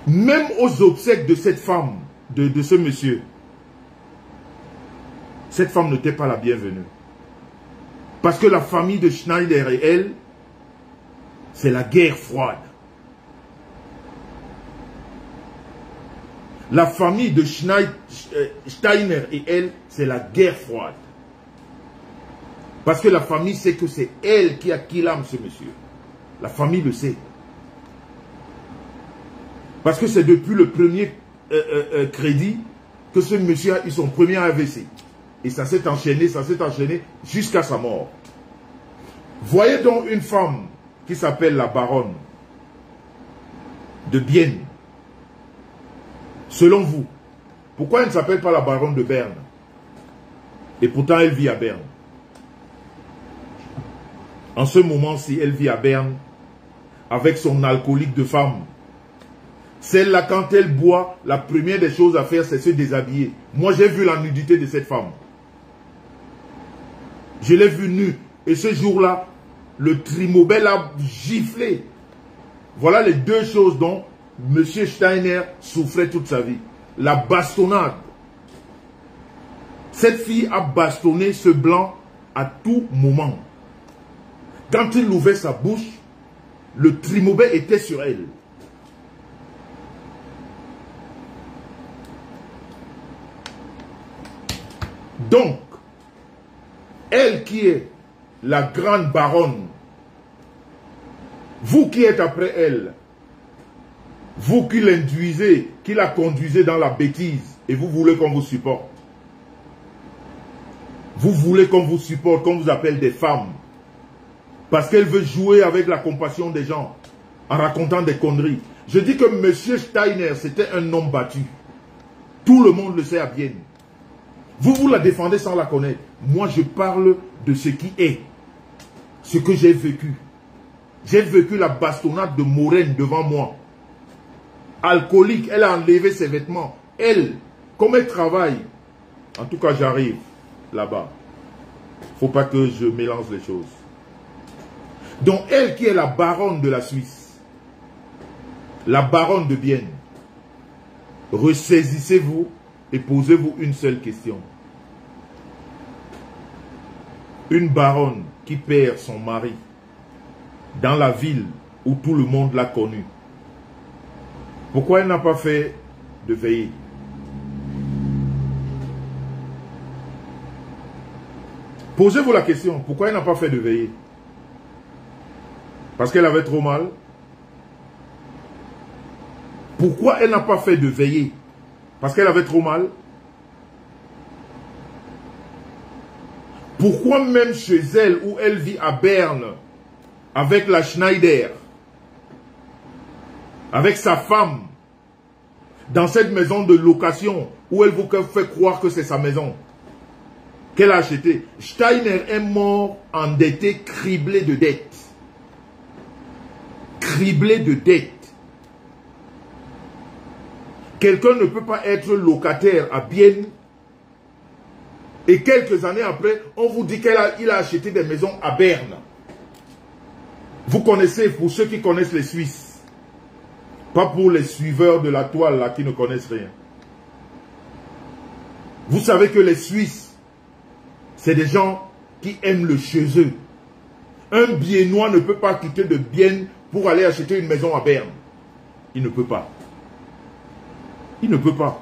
Même aux obsèques de cette femme, de ce monsieur, cette femme n'était pas la bienvenue. Parce que la famille de Schneider et elle, c'est la guerre froide. La famille de Steiner et elle, c'est la guerre froide. Parce que la famille sait que c'est elle qui a kidnappé ce monsieur. La famille le sait. Parce que c'est depuis le premier crédit que ce monsieur a eu son premier AVC. Et ça s'est enchaîné jusqu'à sa mort. Voyez donc une femme qui s'appelle la baronne de Bienne. Selon vous, pourquoi elle ne s'appelle pas la baronne de Berne? Et pourtant elle vit à Berne. En ce moment-ci, elle vit à Berne avec son alcoolique de femme. Celle-là, quand elle boit, la première des choses à faire, c'est se déshabiller. Moi, j'ai vu la nudité de cette femme. Je l'ai vue nue. Et ce jour-là, le Trimobel a giflé. Voilà les deux choses dont M. Steiner souffrait toute sa vie. La bastonnade. Cette fille a bastonné ce blanc à tout moment. Quand il ouvrait sa bouche, le Trimobel était sur elle. Donc, elle qui est la grande baronne, vous qui êtes après elle, vous qui l'induisez, qui la conduisez dans la bêtise, et vous voulez qu'on vous supporte. Vous voulez qu'on vous supporte, qu'on vous appelle des femmes. Parce qu'elle veut jouer avec la compassion des gens, en racontant des conneries. Je dis que M. Steiner, c'était un homme battu. Tout le monde le sait à Bienne. Vous la défendez sans la connaître. Moi, je parle de ce qui est. Ce que j'ai vécu. J'ai vécu la bastonnade de Maureen devant moi. Alcoolique, elle a enlevé ses vêtements. Elle, comme elle travaille, en tout cas j'arrive là-bas. Il ne faut pas que je mélange les choses. Donc elle qui est la baronne de la Suisse, la baronne de Bienne, ressaisissez-vous et posez-vous une seule question. Une baronne qui perd son mari dans la ville où tout le monde l'a connue, pourquoi elle n'a pas fait de veillée? Posez-vous la question, pourquoi elle n'a pas fait de veillée? Parce qu'elle avait trop mal? Pourquoi elle n'a pas fait de veillée? Parce qu'elle avait trop mal? Pourquoi même chez elle, où elle vit à Berne, avec la Schneider, avec sa femme, dans cette maison de location, où elle vous fait croire que c'est sa maison, qu'elle a achetée, Steiner est mort endetté, criblé de dettes. Criblé de dettes. Quelqu'un ne peut pas être locataire à Bienne et quelques années après, on vous dit qu'il a acheté des maisons à Berne. Vous connaissez, pour ceux qui connaissent les Suisses, pas pour les suiveurs de la toile là qui ne connaissent rien. Vous savez que les Suisses, c'est des gens qui aiment le chez eux. Un Biennois ne peut pas quitter de Bienne pour aller acheter une maison à Berne. Il ne peut pas. Il ne peut pas.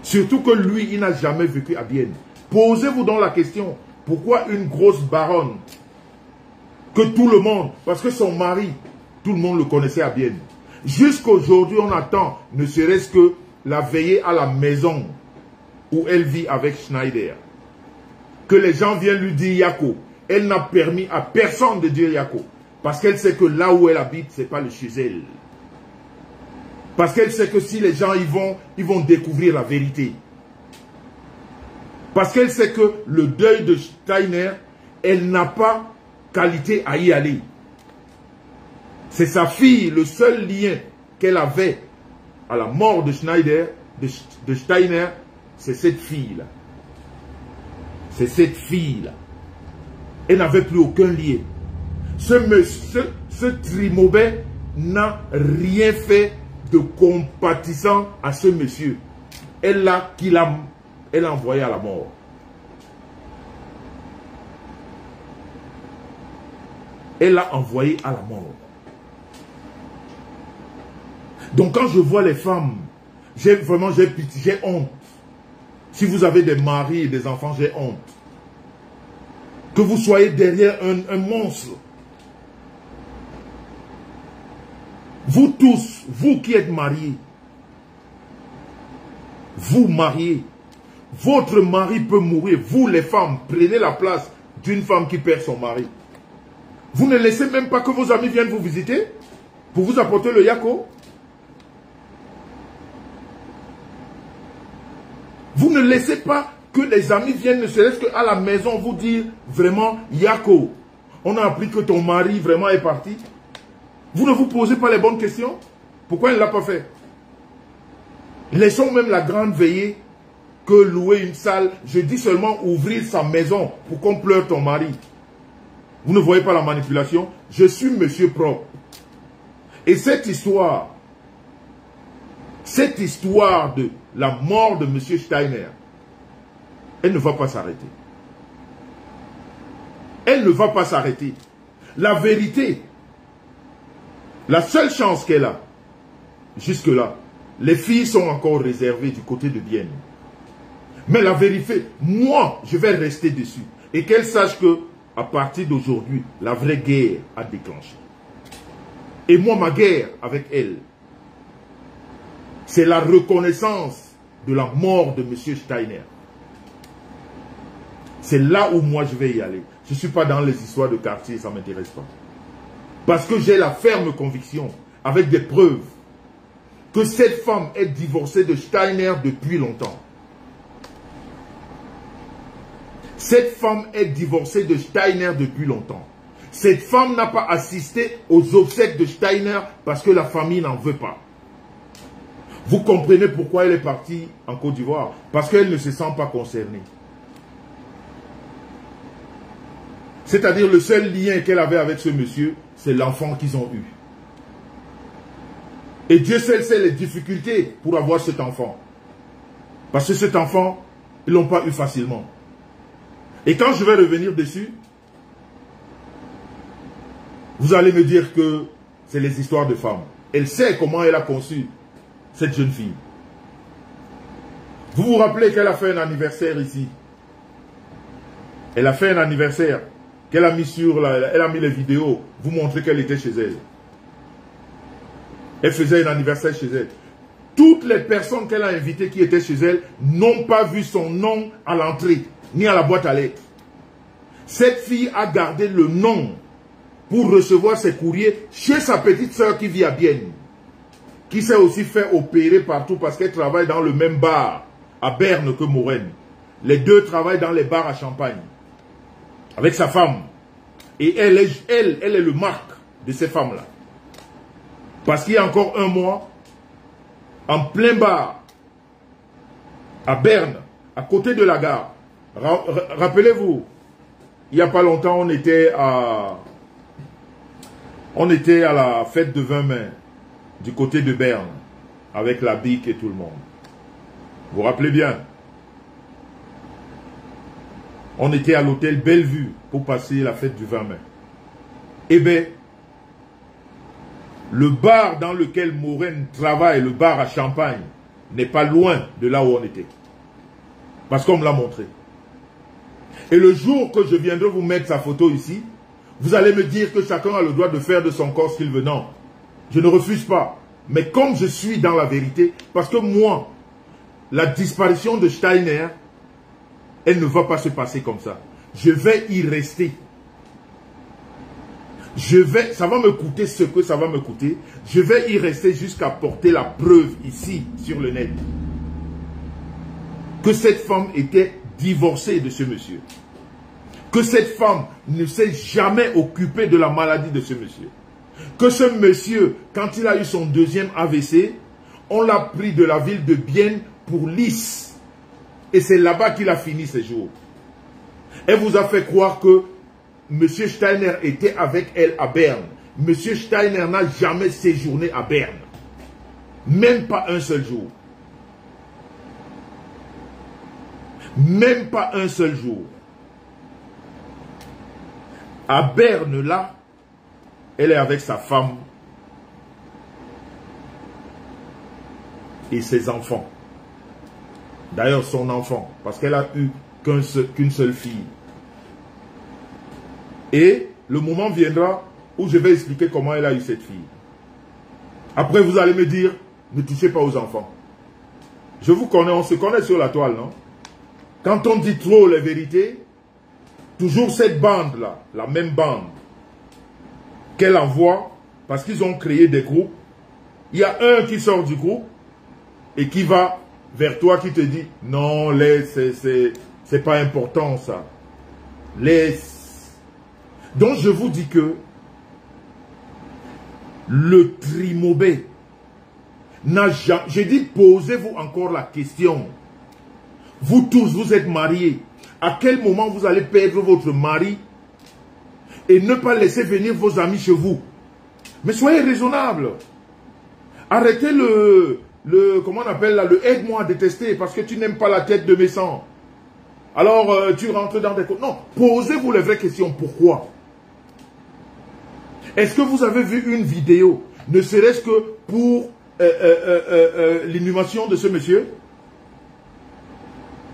Surtout que lui, il n'a jamais vécu à Bienne. Posez-vous donc la question, pourquoi une grosse baronne que tout le monde, parce que son mari, tout le monde le connaissait à Bienne. Jusqu'aujourd'hui, on attend, ne serait-ce que la veillée à la maison où elle vit avec Schneider. Que les gens viennent lui dire, Yako, elle n'a permis à personne de dire Yako. Parce qu'elle sait que là où elle habite, ce n'est pas le chez elle. Parce qu'elle sait que si les gens ils vont découvrir la vérité. Parce qu'elle sait que le deuil de Steiner, elle n'a pas qualité à y aller. C'est sa fille, le seul lien qu'elle avait à la mort de Steiner, c'est cette fille-là. C'est cette fille-là. Elle n'avait plus aucun lien. Ce Trimobet n'a rien fait de compatissant à ce monsieur. Elle l'a envoyé à la mort. Elle l'a envoyé à la mort. Donc quand je vois les femmes, j'ai pitié, j'ai honte. Si vous avez des maris et des enfants, j'ai honte. Que vous soyez derrière un monstre. Vous tous, vous qui êtes mariés, vous mariés, votre mari peut mourir. Vous les femmes, prenez la place d'une femme qui perd son mari. Vous ne laissez même pas que vos amis viennent vous visiter pour vous apporter le Yako. Vous ne laissez pas que les amis viennent, ne serait-ce qu'à la maison, vous dire vraiment Yako. On a appris que ton mari vraiment est parti. Vous ne vous posez pas les bonnes questions. Pourquoi il ne l'a pas fait? Laissons même la grande veillée que louer une salle. Je dis seulement ouvrir sa maison pour qu'on pleure ton mari. Vous ne voyez pas la manipulation? Je suis monsieur propre. Et cette histoire de la mort de monsieur Steiner, elle ne va pas s'arrêter. Elle ne va pas s'arrêter. La vérité, la seule chance qu'elle a, jusque-là, les filles sont encore réservées du côté de Vienne. Mais la vérité, moi, je vais rester dessus. Et qu'elle sache que, à partir d'aujourd'hui, la vraie guerre a déclenché. Et moi, ma guerre avec elle, c'est la reconnaissance de la mort de M. Steiner. C'est là où moi je vais y aller. Je ne suis pas dans les histoires de quartier, ça ne m'intéresse pas. Parce que j'ai la ferme conviction, avec des preuves, que cette femme est divorcée de Steiner depuis longtemps. Cette femme est divorcée de Steiner depuis longtemps. Cette femme n'a pas assisté aux obsèques de Steiner parce que la famille n'en veut pas. Vous comprenez pourquoi elle est partie en Côte d'Ivoire? Parce qu'elle ne se sent pas concernée. C'est-à-dire le seul lien qu'elle avait avec ce monsieur, c'est l'enfant qu'ils ont eu. Et Dieu seul sait les difficultés pour avoir cet enfant. Parce que cet enfant, ils ne l'ont pas eu facilement. Et quand je vais revenir dessus, vous allez me dire que c'est les histoires de femmes. Elle sait comment elle a conçu cette jeune fille. Vous vous rappelez qu'elle a fait un anniversaire ici. Elle a fait un anniversaire qu'elle a mis sur elle a mis les vidéos, vous montrer qu'elle était chez elle. Elle faisait un anniversaire chez elle. Toutes les personnes qu'elle a invitées qui étaient chez elle n'ont pas vu son nom à l'entrée, ni à la boîte à lettres. Cette fille a gardé le nom pour recevoir ses courriers chez sa petite soeur qui vit à Bienne, qui s'est aussi fait opérer partout parce qu'elle travaille dans le même bar à Berne que Maureen. Les deux travaillent dans les bars à Champagne avec sa femme. Et elle est le marque de ces femmes-là. Parce qu'il y a encore un mois, en plein bar, à Berne, à côté de la gare, rappelez-vous, il n'y a pas longtemps, on était à la fête de 20 mai, du côté de Berne, avec la BIC et tout le monde. Vous vous rappelez bien? On était à l'hôtel Bellevue pour passer la fête du 20 mai. Eh bien, le bar dans lequel Maureen travaille, le bar à Champagne, n'est pas loin de là où on était. Parce qu'on me l'a montré. Et le jour que je viendrai vous mettre sa photo ici, vous allez me dire que chacun a le droit de faire de son corps ce qu'il veut. Non, je ne refuse pas. Mais comme je suis dans la vérité, parce que moi, la disparition de Steiner, elle ne va pas se passer comme ça. Je vais y rester. ça va me coûter ce que ça va me coûter. Je vais y rester jusqu'à porter la preuve ici, sur le net, que cette femme était divorcée de ce monsieur. Que cette femme ne s'est jamais occupée de la maladie de ce monsieur. Que ce monsieur, quand il a eu son deuxième AVC, on l'a pris de la ville de Bienne pour Lys. Et c'est là-bas qu'il a fini ses jours. Elle vous a fait croire que M. Steiner était avec elle à Berne. M. Steiner n'a jamais séjourné à Berne. Même pas un seul jour. Même pas un seul jour. À Berne, là, elle est avec sa femme et ses enfants. D'ailleurs, son enfant, parce qu'elle a eu qu'une seule fille. Et le moment viendra où je vais expliquer comment elle a eu cette fille. Après, vous allez me dire, ne touchez pas aux enfants. Je vous connais, on se connaît sur la toile, non? Quand on dit trop les vérités, toujours cette bande-là, la même bande, qu'elle envoie, parce qu'ils ont créé des groupes, il y a un qui sort du groupe et qui va vers toi, qui te dit, non, laisse, c'est pas important ça. Laisse. Donc je vous dis que le Trimobé n'a jamais... Je dis, posez-vous encore la question. Vous tous, vous êtes mariés. À quel moment vous allez perdre votre mari et ne pas laisser venir vos amis chez vous? Mais soyez raisonnable. Arrêtez comment on appelle là, le aide-moi à détester parce que tu n'aimes pas la tête de mes sangs. Alors tu rentres dans des... Non, posez-vous les vraies questions. Pourquoi? Est-ce que vous avez vu une vidéo, ne serait-ce que pour l'inhumation de ce monsieur?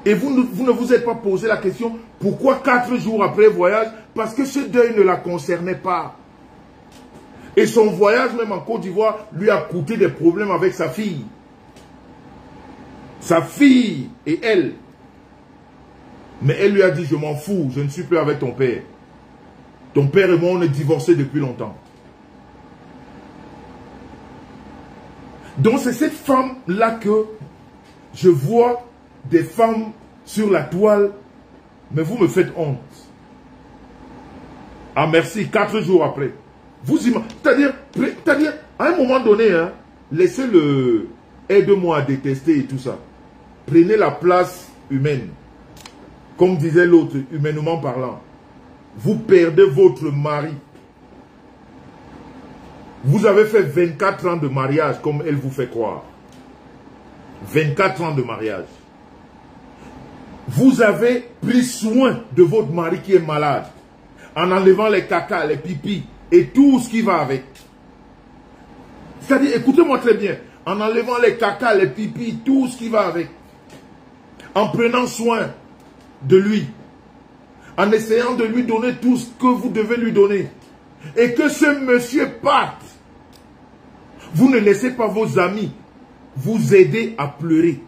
Et vous ne vous êtes pas posé la question, pourquoi 4 jours après le voyage? Parce que ce deuil ne la concernait pas. Et son voyage, même en Côte d'Ivoire, lui a coûté des problèmes avec sa fille. Sa fille et elle. Mais elle lui a dit, je m'en fous, je ne suis plus avec ton père. Ton père et moi, on est divorcés depuis longtemps. Donc c'est cette femme-là que je vois des femmes sur la toile, mais vous me faites honte. Ah merci, 4 jours après. C'est-à-dire, à un moment donné, hein, laissez le aide-moi à détester et tout ça. Prenez la place humaine. Comme disait l'autre, humainement parlant. Vous perdez votre mari. Vous avez fait 24 ans de mariage, comme elle vous fait croire. 24 ans de mariage. Vous avez pris soin de votre mari qui est malade, en enlevant les caca, les pipis et tout ce qui va avec. C'est-à-dire, écoutez-moi très bien, en enlevant les caca, les pipis, tout ce qui va avec. En prenant soin de lui. En essayant de lui donner tout ce que vous devez lui donner. Et que ce monsieur parte. Vous ne laissez pas vos amis vous aider à pleurer.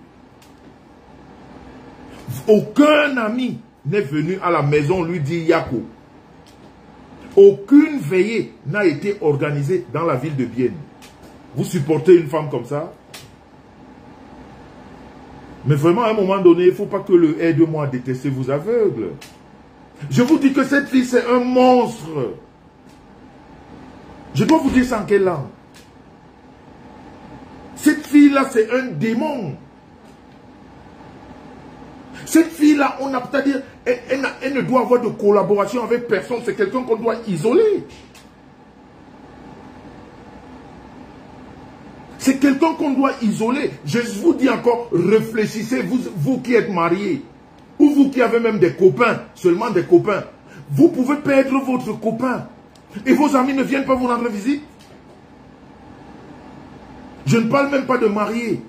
Aucun ami n'est venu à la maison lui dire Yako. Aucune veillée n'a été organisée dans la ville de Bienne. Vous supportez une femme comme ça? Mais vraiment, à un moment donné, il ne faut pas que le aide-moi à détester vous aveugle. Je vous dis que cette fille, c'est un monstre. Je dois vous dire ça en quelle langue? Cette fille-là, c'est un démon. Cette fille-là, on a c'est-à-dire, elle ne doit avoir de collaboration avec personne. C'est quelqu'un qu'on doit isoler. C'est quelqu'un qu'on doit isoler. Je vous dis encore, réfléchissez, vous qui êtes mariés, ou vous qui avez même des copains, seulement des copains. Vous pouvez perdre votre copain. Et vos amis ne viennent pas vous rendre visite. Je ne parle même pas de mariés.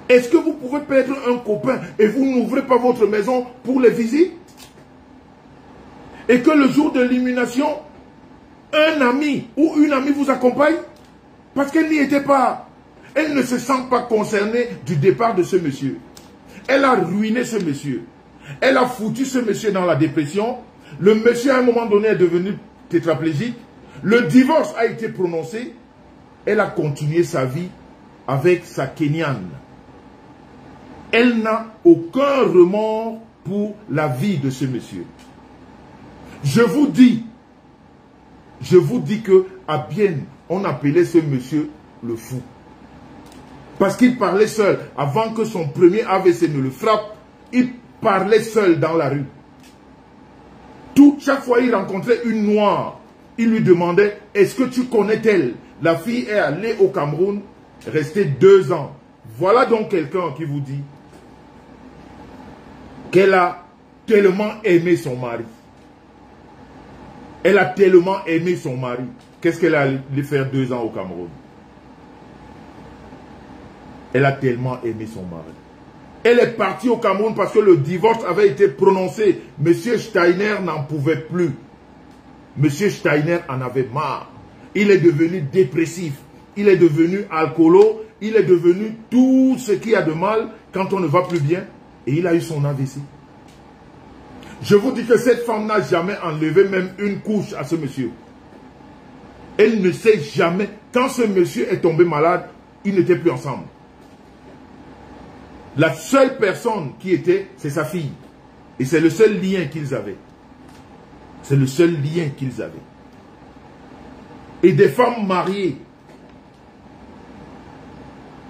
Est-ce que vous pouvez perdre un copain et vous n'ouvrez pas votre maison pour les visites? Et que le jour de l'illumination, un ami ou une amie vous accompagne? Parce qu'elle n'y était pas. Elle ne se sent pas concernée du départ de ce monsieur. Elle a ruiné ce monsieur. Elle a foutu ce monsieur dans la dépression. Le monsieur, à un moment donné, est devenu tétraplégique. Le divorce a été prononcé. Elle a continué sa vie avec sa Kenyane. Elle n'a aucun remords pour la vie de ce monsieur. Je vous dis que à Bienne, on appelait ce monsieur le fou. Parce qu'il parlait seul. Avant que son premier AVC ne le frappe, il parlait seul dans la rue. Chaque fois il rencontrait une noire, il lui demandait, est-ce que tu connais elle? La fille est allée au Cameroun, restée 2 ans. Voilà donc quelqu'un qui vous dit qu'elle a tellement aimé son mari. Elle a tellement aimé son mari. Qu'est-ce qu'elle a allé faire 2 ans au Cameroun? Elle a tellement aimé son mari. Elle est partie au Cameroun parce que le divorce avait été prononcé. Monsieur Steiner n'en pouvait plus. Monsieur Steiner en avait marre. Il est devenu dépressif. Il est devenu alcoolo. Il est devenu tout ce qui a de mal quand on ne va plus bien. Et il a eu son AVC. Je vous dis que cette femme n'a jamais enlevé même une couche à ce monsieur. Elle ne sait jamais. Quand ce monsieur est tombé malade, ils n'étaient plus ensemble. La seule personne qui était, c'est sa fille. Et c'est le seul lien qu'ils avaient. C'est le seul lien qu'ils avaient. Et des femmes mariées,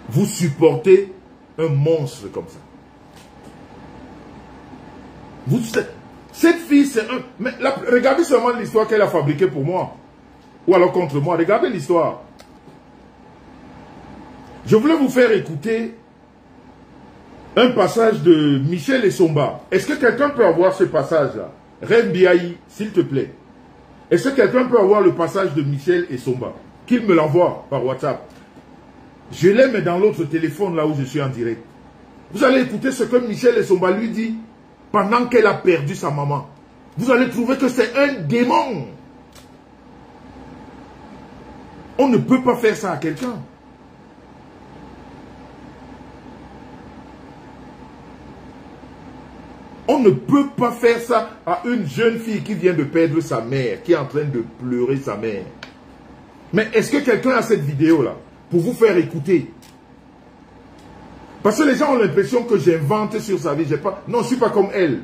vous supportez un monstre comme ça. Cette fille, c'est un... Mais regardez seulement l'histoire qu'elle a fabriquée pour moi. Ou alors contre moi. Regardez l'histoire. Je voulais vous faire écouter un passage de Michel Essomba. Est-ce que quelqu'un peut avoir ce passage-là? Reine Biaï, s'il te plaît. Est-ce que quelqu'un peut avoir le passage de Michel Essomba? Qu'il me l'envoie par WhatsApp. Je l'ai, mais dans l'autre téléphone, là où je suis en direct. Vous allez écouter ce que Michel Essomba lui dit pendant qu'elle a perdu sa maman. Vous allez trouver que c'est un démon. On ne peut pas faire ça à quelqu'un. On ne peut pas faire ça à une jeune fille qui vient de perdre sa mère, qui est en train de pleurer sa mère. Mais est-ce que quelqu'un a cette vidéo-là pour vous faire écouter? Parce que les gens ont l'impression que j'invente sur sa vie. Non, je ne suis pas comme elle.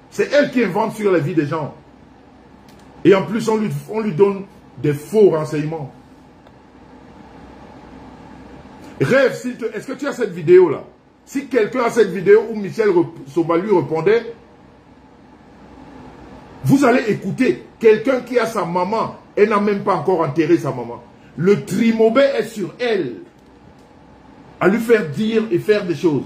C'est elle qui invente sur la vie des gens. Et en plus, on lui donne des faux renseignements. Rêve, est-ce que tu as cette vidéo-là? Si quelqu'un a cette vidéo où Michel Essomba lui répondait, vous allez écouter quelqu'un qui a sa maman, elle n'a même pas encore enterré sa maman. Le trimobé est sur elle, à lui faire dire et faire des choses.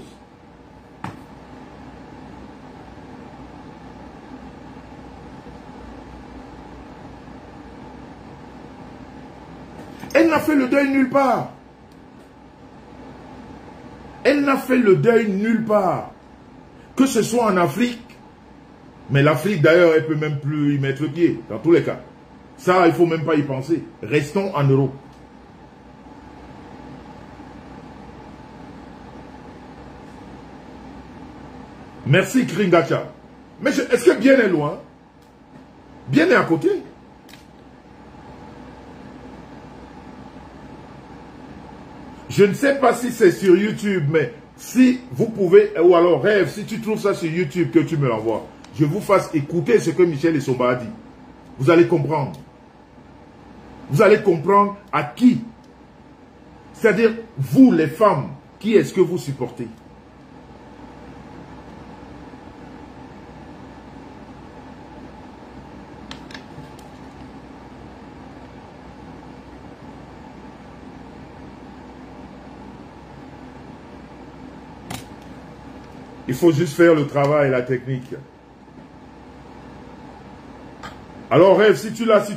Elle n'a fait le deuil nulle part. Elle n'a fait le deuil nulle part. Que ce soit en Afrique. Mais l'Afrique, d'ailleurs, elle ne peut même plus y mettre pied. Dans tous les cas. Ça, il ne faut même pas y penser. Restons en Europe. Merci, Kringacha. Mais est-ce que Bien est loin? Bien est à côté. Je ne sais pas si c'est sur YouTube, mais si vous pouvez, ou alors Rêve, si tu trouves ça sur YouTube, que tu me l'envoies, je vous fasse écouter ce que Michel Essomba a dit. Vous allez comprendre. Vous allez comprendre à qui. C'est-à-dire, vous les femmes, qui est-ce que vous supportez? Il faut juste faire le travail et la technique. Alors Rêve, si tu l'as,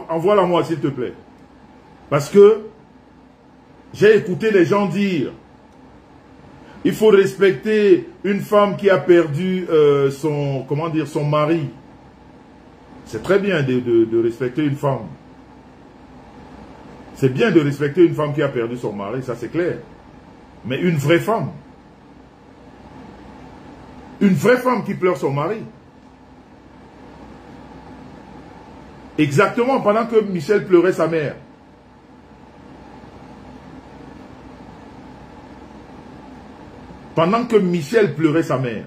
envoie-la moi s'il te plaît. Parce que j'ai écouté les gens dire il faut respecter une femme qui a perdu son mari. C'est très bien de respecter une femme. C'est bien de respecter une femme qui a perdu son mari, ça c'est clair. Mais une vraie femme. Une vraie femme qui pleure son mari. Exactement pendant que Michel pleurait sa mère. Pendant que Michel pleurait sa mère.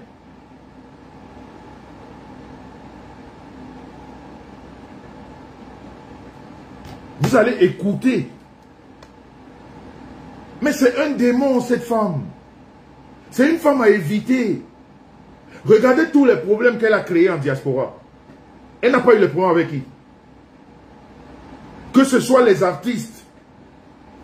Vous allez écouter. Mais c'est un démon, cette femme. C'est une femme à éviter. Regardez tous les problèmes qu'elle a créés en diaspora. Elle n'a pas eu les problèmes avec qui? Que ce soit les artistes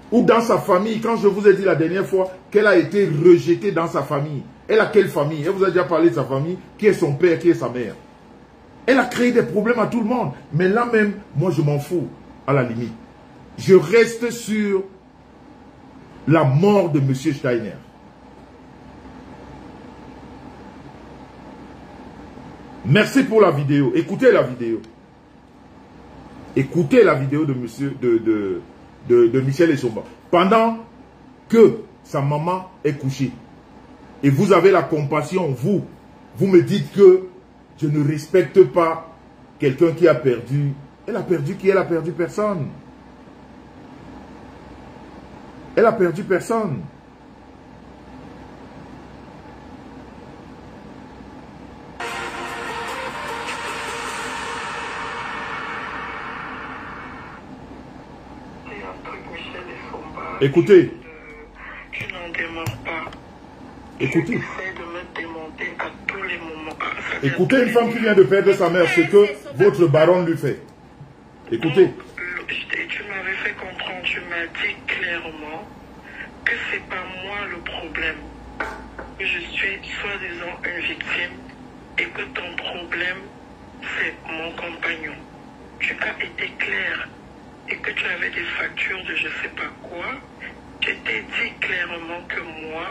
ou dans sa famille. Quand je vous ai dit la dernière fois qu'elle a été rejetée dans sa famille. Elle a quelle famille? Elle vous a déjà parlé de sa famille. Qui est son père, qui est sa mère? Elle a créé des problèmes à tout le monde. Mais là même, moi je m'en fous. À la limite, je reste sur la mort de M. Steiner. Merci pour la vidéo. Écoutez la vidéo. Écoutez la vidéo de Michel Essomba. Pendant que sa maman est couchée. Et vous avez la compassion, vous me dites que je ne respecte pas quelqu'un qui a perdu. Elle a perdu qui? Elle a perdu personne. Elle a perdu personne. Écoutez. Tu n'en démords pas. Écoutez. Tu essaies de me démonter à tous les moments. Écoutez une femme qui vient de perdre sa mère, ce que votre baronne lui fait. Écoutez. Tu m'avais fait comprendre, tu m'as dit clairement que c'est pas moi le problème. Que je suis soi-disant une victime et que ton problème, c'est mon compagnon. Tu as été clair et que tu avais des factures de je sais pas quoi. Je t'ai dit clairement que moi,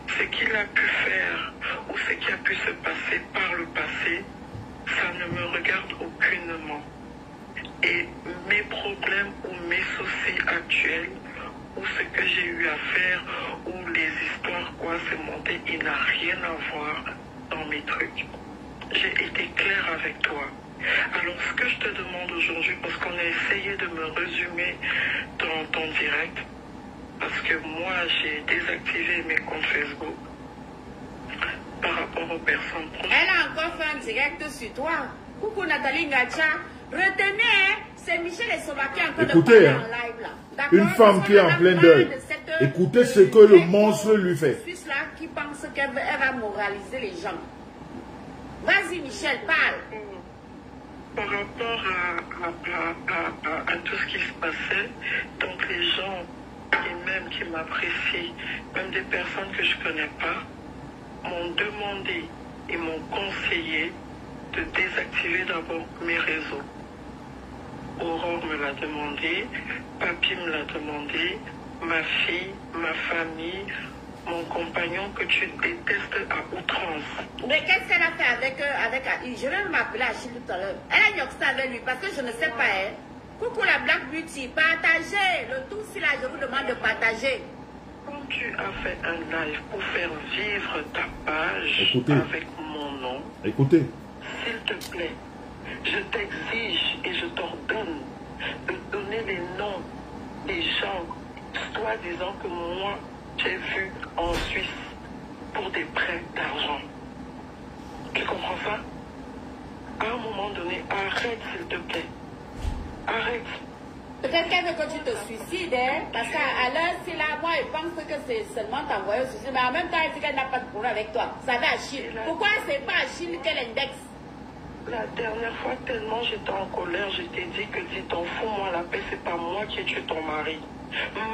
ce qu'il a pu faire ou ce qui a pu se passer par le passé, ça ne me regarde aucunement. Et mes problèmes ou mes soucis actuels, ou ce que j'ai eu à faire, ou les histoires, quoi, c'est monté, il n'a rien à voir dans mes trucs. J'ai été clair avec toi. Alors, ce que je te demande aujourd'hui, parce qu'on a essayé de me résumer dans ton direct, parce que moi, j'ai désactivé mes comptes Facebook par rapport aux personnes proches. Elle a encore fait un direct sur toi. Coucou Nathalie Ngacha. Retenez, c'est Michel Essomba qui est en train de parler en live là. Une femme qui est en plein deuil. Écoutez ce que le monstre lui fait. Suisse là qui pense qu'elle va moraliser les gens. Vas-y Michel, parle. Par rapport à tout ce qui se passait, donc les gens qui m'apprécient, même des personnes que je ne connais pas, m'ont demandé et m'ont conseillé de désactiver d'abord mes réseaux. Aurore me l'a demandé, Papy me l'a demandé, ma fille, ma famille, mon compagnon que tu détestes à outrance. Mais qu'est-ce qu'elle a fait avec je vais m'appeler Achille tout à l'heure. Elle a yoxé avec lui parce que je ne sais pas. Hein. Coucou la Black Beauty, partagez. Le tout si là, je vous demande de partager. Quand tu as fait un live pour faire vivre ta page avec mon nom, écoutez. S'il te plaît, je t'exige et je t'ordonne de donner les noms des gens, soi-disant que moi, j'ai vu en Suisse pour des prêts d'argent. Tu comprends ça? À un moment donné, arrête s'il te plaît. Arrête. Peut-être qu'elle veut que tu te suicides, hein? Parce qu'à l'heure, si là, moi, elle pense que c'est seulement t'envoyer au suicide, mais en même temps, elle dit qu'elle n'a pas de problème avec toi. Ça va Achille. Pourquoi c'est pas Achille qu'elle indexe? La dernière fois, tellement j'étais en colère, je t'ai dit que dis t'en fous, moi la paix, c'est pas moi qui ai tué ton mari.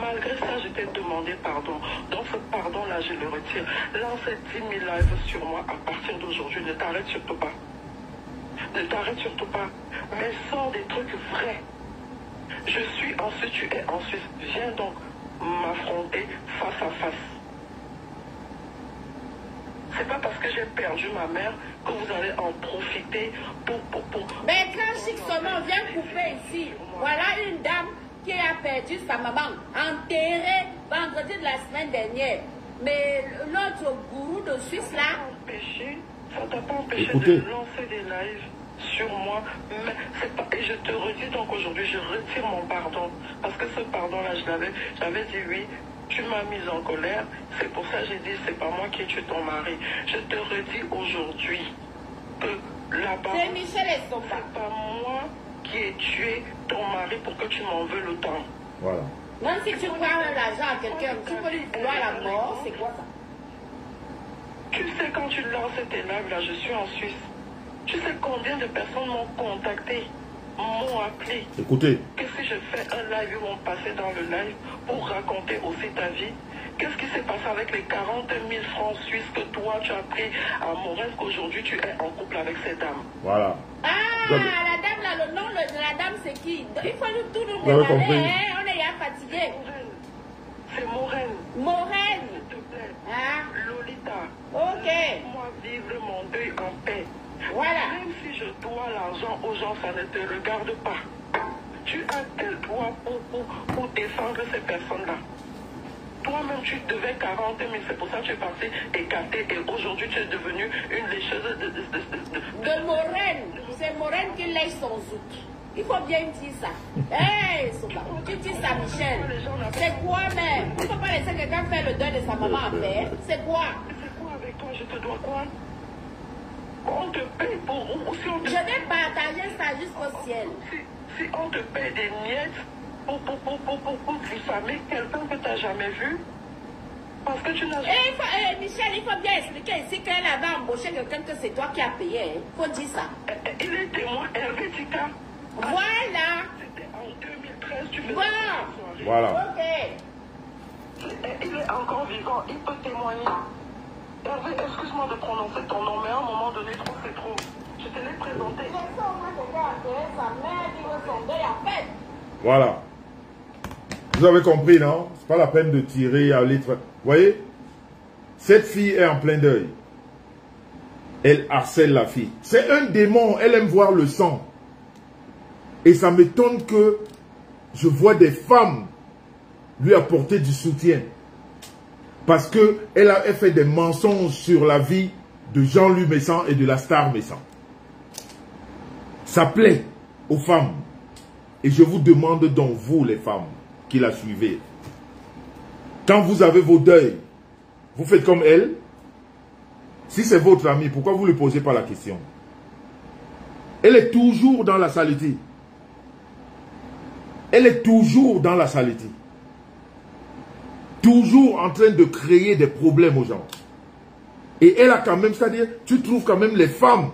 Malgré ça, je t'ai demandé pardon. Donc ce pardon-là, je le retire. Lance 10 000 lives sur moi à partir d'aujourd'hui. Ne t'arrête surtout pas. Ne t'arrête surtout pas. Mais sors des trucs vrais. Je suis en Suisse, tu es en Suisse. Viens donc m'affronter face à face. C'est pas parce que j'ai perdu ma mère que vous allez en profiter pour... Mais quand Chic Sommel vient couper ici, voilà une dame qui a perdu sa maman, enterrée vendredi de la semaine dernière. Mais l'autre gourou de Suisse là, empêché Écoutez. de lancer des lives sur moi, mais c'est pas, et je te redis donc aujourd'hui, je retire mon pardon, parce que ce pardon-là, j'avais dit oui, tu m'as mise en colère, c'est pour ça que j'ai dit, c'est pas moi qui ai tué ton mari. Je te redis aujourd'hui que là-bas, C'est Michel et son c'est pas moi qui ai tué ton mari pour que tu m'en veuilles autant. Voilà. Même si tu prends l'argent à quelqu'un, tu peux lui vouloir la mort, c'est quoi ça? Tu sais, quand tu lances tes lives, là, je suis en Suisse. Tu sais combien de personnes m'ont contacté, m'ont appelé. Écoutez. Que si je fais un live, ils vont passer dans le live pour raconter aussi ta vie. Qu'est-ce qui s'est passé avec les 40 000 francs suisses que toi, tu as pris à Morin, qu'aujourd'hui, tu es en couple avec cette dame? Voilà. Ah, la dame là, le nom de la dame c'est qui? Il faut nous tout nous Vous avez regarder, compris. hein? On est ya fatigué. C'est Moraine. Moraine. S'il te plaît. Ah, Lolita. ok. Moi, vivre mon deuil en paix. Voilà. Même si je dois l'argent aux gens, ça ne te regarde pas. Tu as quel droit pour défendre ces personnes-là? Toi-même, tu devais 40 000, c'est pour ça que tu es parti écarté et aujourd'hui, tu es devenu une lécheuse De Moraine. C'est Moraine qui lèche son zouk. Il faut bien dire ça. Hey, tu dis ça, Michel. C'est quoi même? Il ne faut pas laisser quelqu'un faire le deuil de sa maman en paix. C'est quoi? C'est quoi avec toi? Je te dois quoi? On te paye pour... Si on te... Je vais partager ça jusqu'au ciel. Si on te paye des miettes pour diffamer quelqu'un que tu n'as jamais vu, parce que tu n'as jamais... Michel, il faut bien expliquer ici qu'elle avait embauché quelqu'un que c'est toi qui as payé. Il faut dire ça. Il est témoin, Hervé Tika. Voilà. C'était en 2013, tu faisais Bon. une soirée. Voilà. Ok. Il est encore vivant, il peut témoigner. Hervé, excuse-moi de prononcer ton nom, mais à un moment donné, trop c'est trop. Je te l'ai présenté. Voilà. Vous avez compris, non? C'est pas la peine de tirer à l'être. Vous voyez? Cette fille est en plein deuil. Elle harcèle la fille. C'est un démon. Elle aime voir le sang. Et ça m'étonne que je vois des femmes lui apporter du soutien. Parce qu'elle a fait des mensonges sur la vie de Jean-Louis Messan et de la star Messan. Ça plaît aux femmes. Et je vous demande donc, vous les femmes qui la suivez, quand vous avez vos deuils, vous faites comme elle. Si c'est votre amie, pourquoi vous ne lui posez pas la question? Elle est toujours dans la saleté. Elle est toujours dans la saleté. Toujours en train de créer des problèmes aux gens. Et elle a quand même, c'est-à-dire, tu trouves quand même les femmes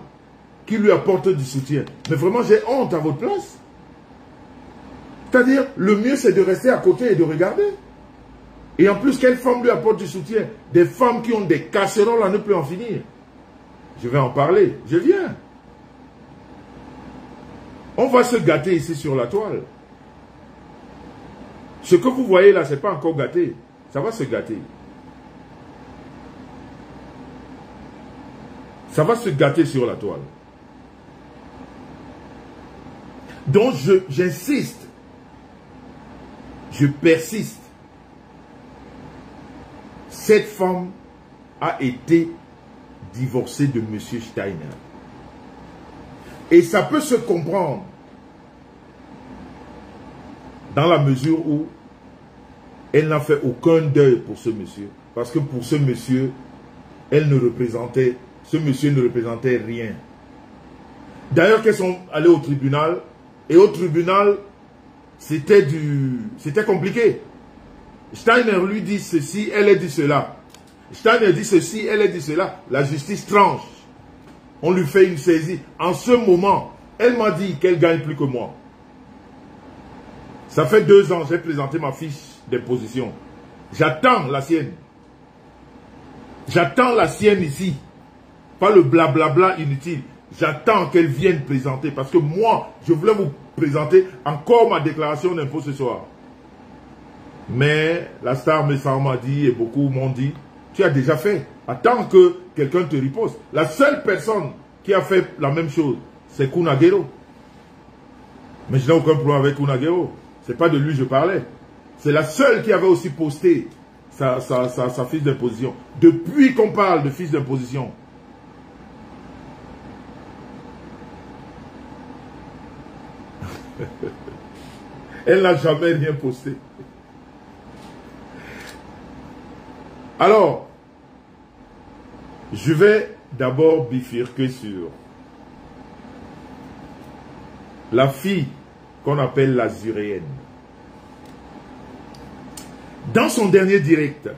qui lui apportent du soutien. Mais vraiment, j'ai honte à votre place. C'est-à-dire, le mieux, c'est de rester à côté et de regarder. Et en plus, quelle femme lui apporte du soutien? Des femmes qui ont des casseroles à ne plus en finir. Je vais en parler. Je viens. On va se gâter ici sur la toile. Ce que vous voyez là, ce n'est pas encore gâté. Ça va se gâter. Ça va se gâter sur la toile. Donc, j'insiste. Je persiste. Cette femme a été divorcée de M. Steiner. Et ça peut se comprendre dans la mesure où elle n'a fait aucun deuil pour ce monsieur. Parce que pour ce monsieur, ce monsieur ne représentait rien. D'ailleurs, qu'elles sont allées au tribunal, et au tribunal, c'était compliqué. Steiner lui dit ceci, elle a dit cela. Steiner dit ceci, elle a dit cela. La justice tranche. On lui fait une saisie. En ce moment, elle m'a dit qu'elle gagne plus que moi. Ça fait 2 ans, j'ai présenté ma fiche d'imposition. J'attends la sienne. J'attends la sienne ici. Pas le blablabla inutile. J'attends qu'elle vienne présenter. Parce que moi, je voulais vous présenter encore ma déclaration d'impôt ce soir. Mais la star Messan m'a dit, et beaucoup m'ont dit, tu as déjà fait. Attends que quelqu'un te riposte. La seule personne qui a fait la même chose, c'est Kunagero. Mais je n'ai aucun problème avec Kunagero. Ce n'est pas de lui que je parlais. C'est la seule qui avait aussi posté sa fiche d'imposition. Depuis qu'on parle de fiche d'imposition, Elle n'a jamais rien posté. Alors, je vais d'abord bifurquer sur la fille qu'on appelle l'azuréenne. Dans son dernier direct,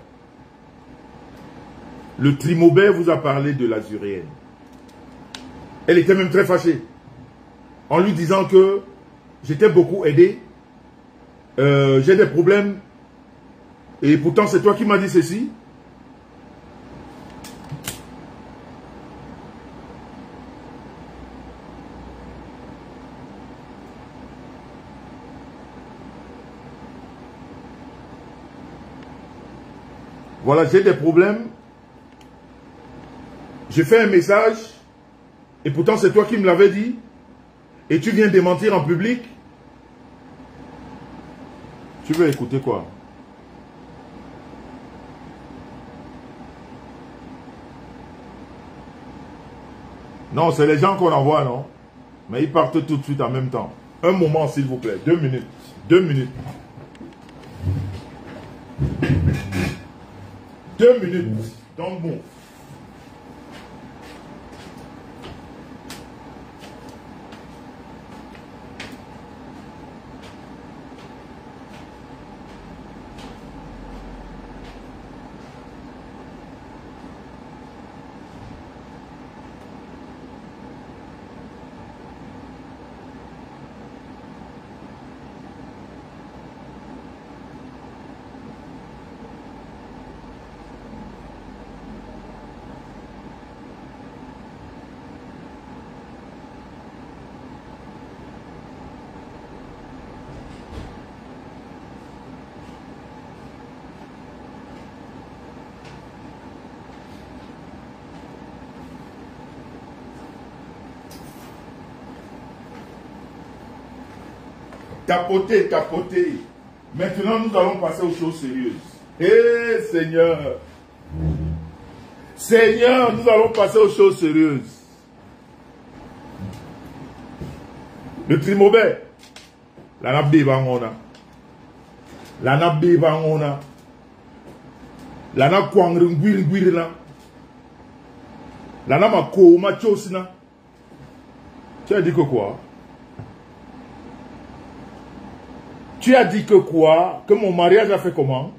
le Trimobert vous a parlé de l'azuréenne. Elle était même très fâchée, en lui disant que j'étais beaucoup aidé, j'ai des problèmes, et pourtant c'est toi qui m'as dit ceci. Voilà, j'ai des problèmes. J'ai fait un message. Et pourtant, c'est toi qui me l'avais dit. Et tu viens démentir en public. Tu veux écouter quoi? Non, c'est les gens qu'on envoie, non? Mais ils partent tout de suite en même temps. Un moment, s'il vous plaît. 2 minutes. 2 minutes. 2 minutes. Donc bon. Tapoter, tapoter. Maintenant, nous allons passer aux choses sérieuses. Eh Seigneur. Seigneur, nous allons passer aux choses sérieuses. Le Trimobert. La nappe de Bangona. La nappe de Bangona. La nappe Kwangringwiringwirina. La nappe Kouma Chosina. Tu as dit que quoi? Tu as dit que quoi? Que mon mariage a fait comment?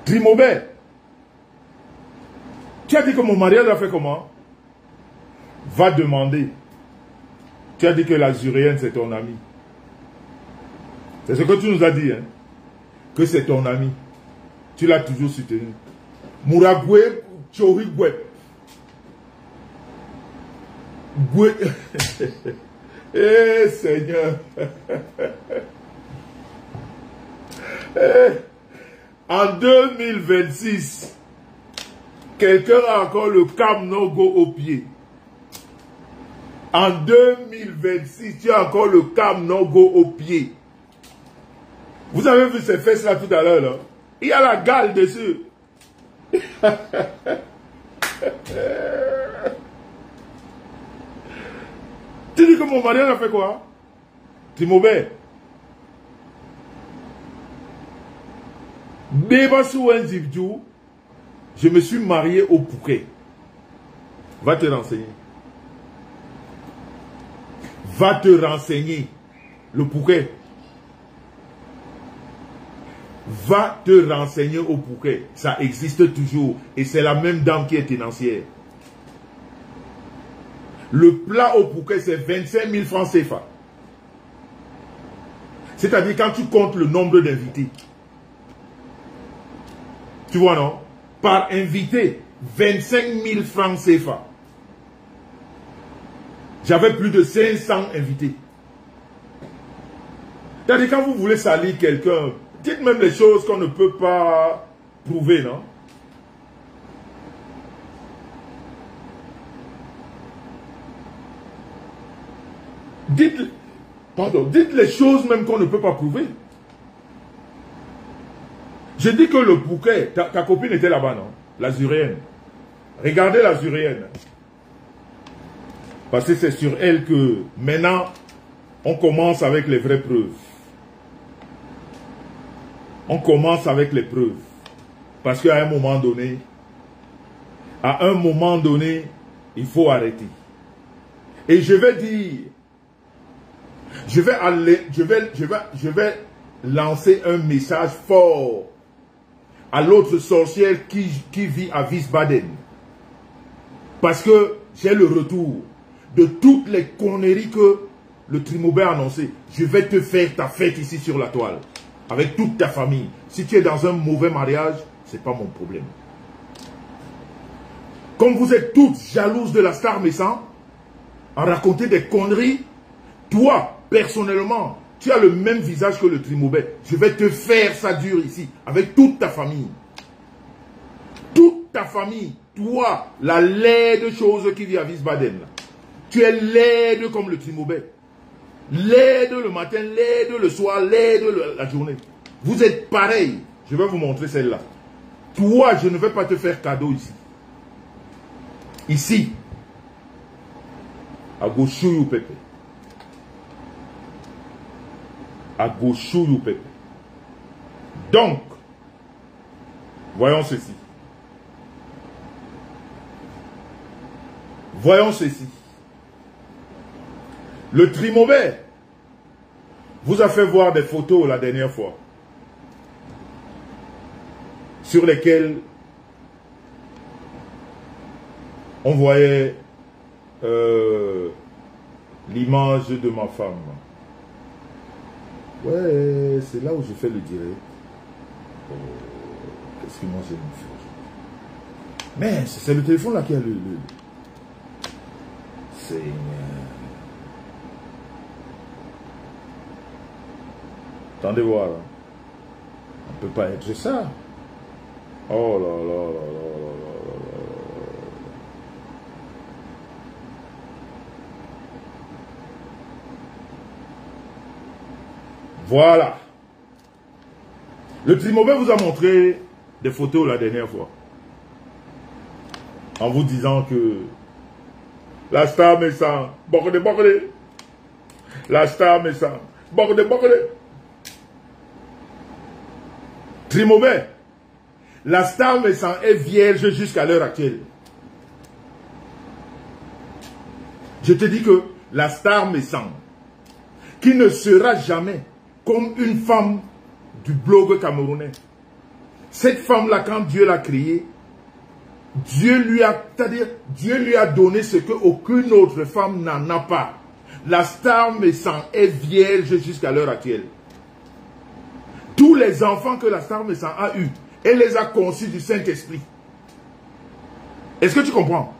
Trimobert. Tu as dit que mon mariage a fait comment? Va demander. Tu as dit que l'azuréenne c'est ton ami. C'est ce que tu nous as dit, hein? Que c'est ton ami. Tu l'as toujours soutenu. Mouragwe Chorigwe. Gwe. Eh Seigneur. En 2026, quelqu'un a encore le Cam No Go au pied. En 2026, tu as encore le Cam No Go au pied. Vous avez vu ces fesses là tout à l'heure, là? Il y a la gale dessus. Tu dis que mon mariage a fait quoi? Trimobert. Je me suis marié au Pouquet. Va te renseigner. Va te renseigner. Le Pouquet. Va te renseigner au Pouquet. Ça existe toujours. Et c'est la même dame qui est tenancière. Le plat au Pouquet, c'est 25 000 francs CFA. C'est-à-dire quand tu comptes le nombre d'invités. Tu vois, non? Par invité, 25 000 francs CFA. J'avais plus de 500 invités. C'est-à-dire quand vous voulez salir quelqu'un, dites même les choses qu'on ne peut pas prouver, non? Dites les choses même qu'on ne peut pas prouver. Je dis que le Pouquet, ta copine était là-bas, non? L'azuréenne. Regardez l'azuréenne. Parce que c'est sur elle que maintenant On commence avec les vraies preuves. On commence avec les preuves. Parce qu'à un moment donné, il faut arrêter. Et je vais dire, je vais lancer un message fort à l'autre sorcière qui vit à Wiesbaden. Parce que j'ai le retour de toutes les conneries que le Trimobé a annoncé. Je vais te faire ta fête ici sur la toile. Avec toute ta famille. Si tu es dans un mauvais mariage, ce n'est pas mon problème. Comme vous êtes toutes jalouses de la star Messan, à raconter des conneries, toi, personnellement, tu as le même visage que le Trimobé. Je vais te faire ça dur ici, avec toute ta famille. Toute ta famille. Toi, la laide chose qui vit à Wiesbaden. Tu es laide comme le Trimobé. Laide le matin, laide le soir, laide la journée. Vous êtes pareil. Je vais vous montrer celle-là. Toi, je ne vais pas te faire cadeau ici. Ici. À Gauchouillou Pépé. À Gauchouillou Pépé. Donc, voyons ceci. Voyons ceci. Le Trimobé vous a fait voir des photos la dernière fois sur lesquelles on voyait l'image de ma femme. Ouais, c'est là où je fais le direct. Oh, qu'est-ce que moi j'ai fait? Mais c'est le téléphone là qui a le... Seigneur. Attendez voir. Hein. On ne peut pas être ça. Oh là là là là là là là. Voilà. Le Trimobé vous a montré des photos la dernière fois. En vous disant que la star Messan, bordé. La star Messan, bordé. Trimobé, la star Messan est vierge jusqu'à l'heure actuelle. Je te dis que la star Messan, qui ne sera jamais comme une femme du blog camerounais. Cette femme-là, quand Dieu l'a créée, Dieu lui a donné ce qu'aucune autre femme n'en a pas. La star Messan est vierge jusqu'à l'heure actuelle. Tous les enfants que la star Messan a eus, elle les a conçus du Saint-Esprit. Est-ce que tu comprends?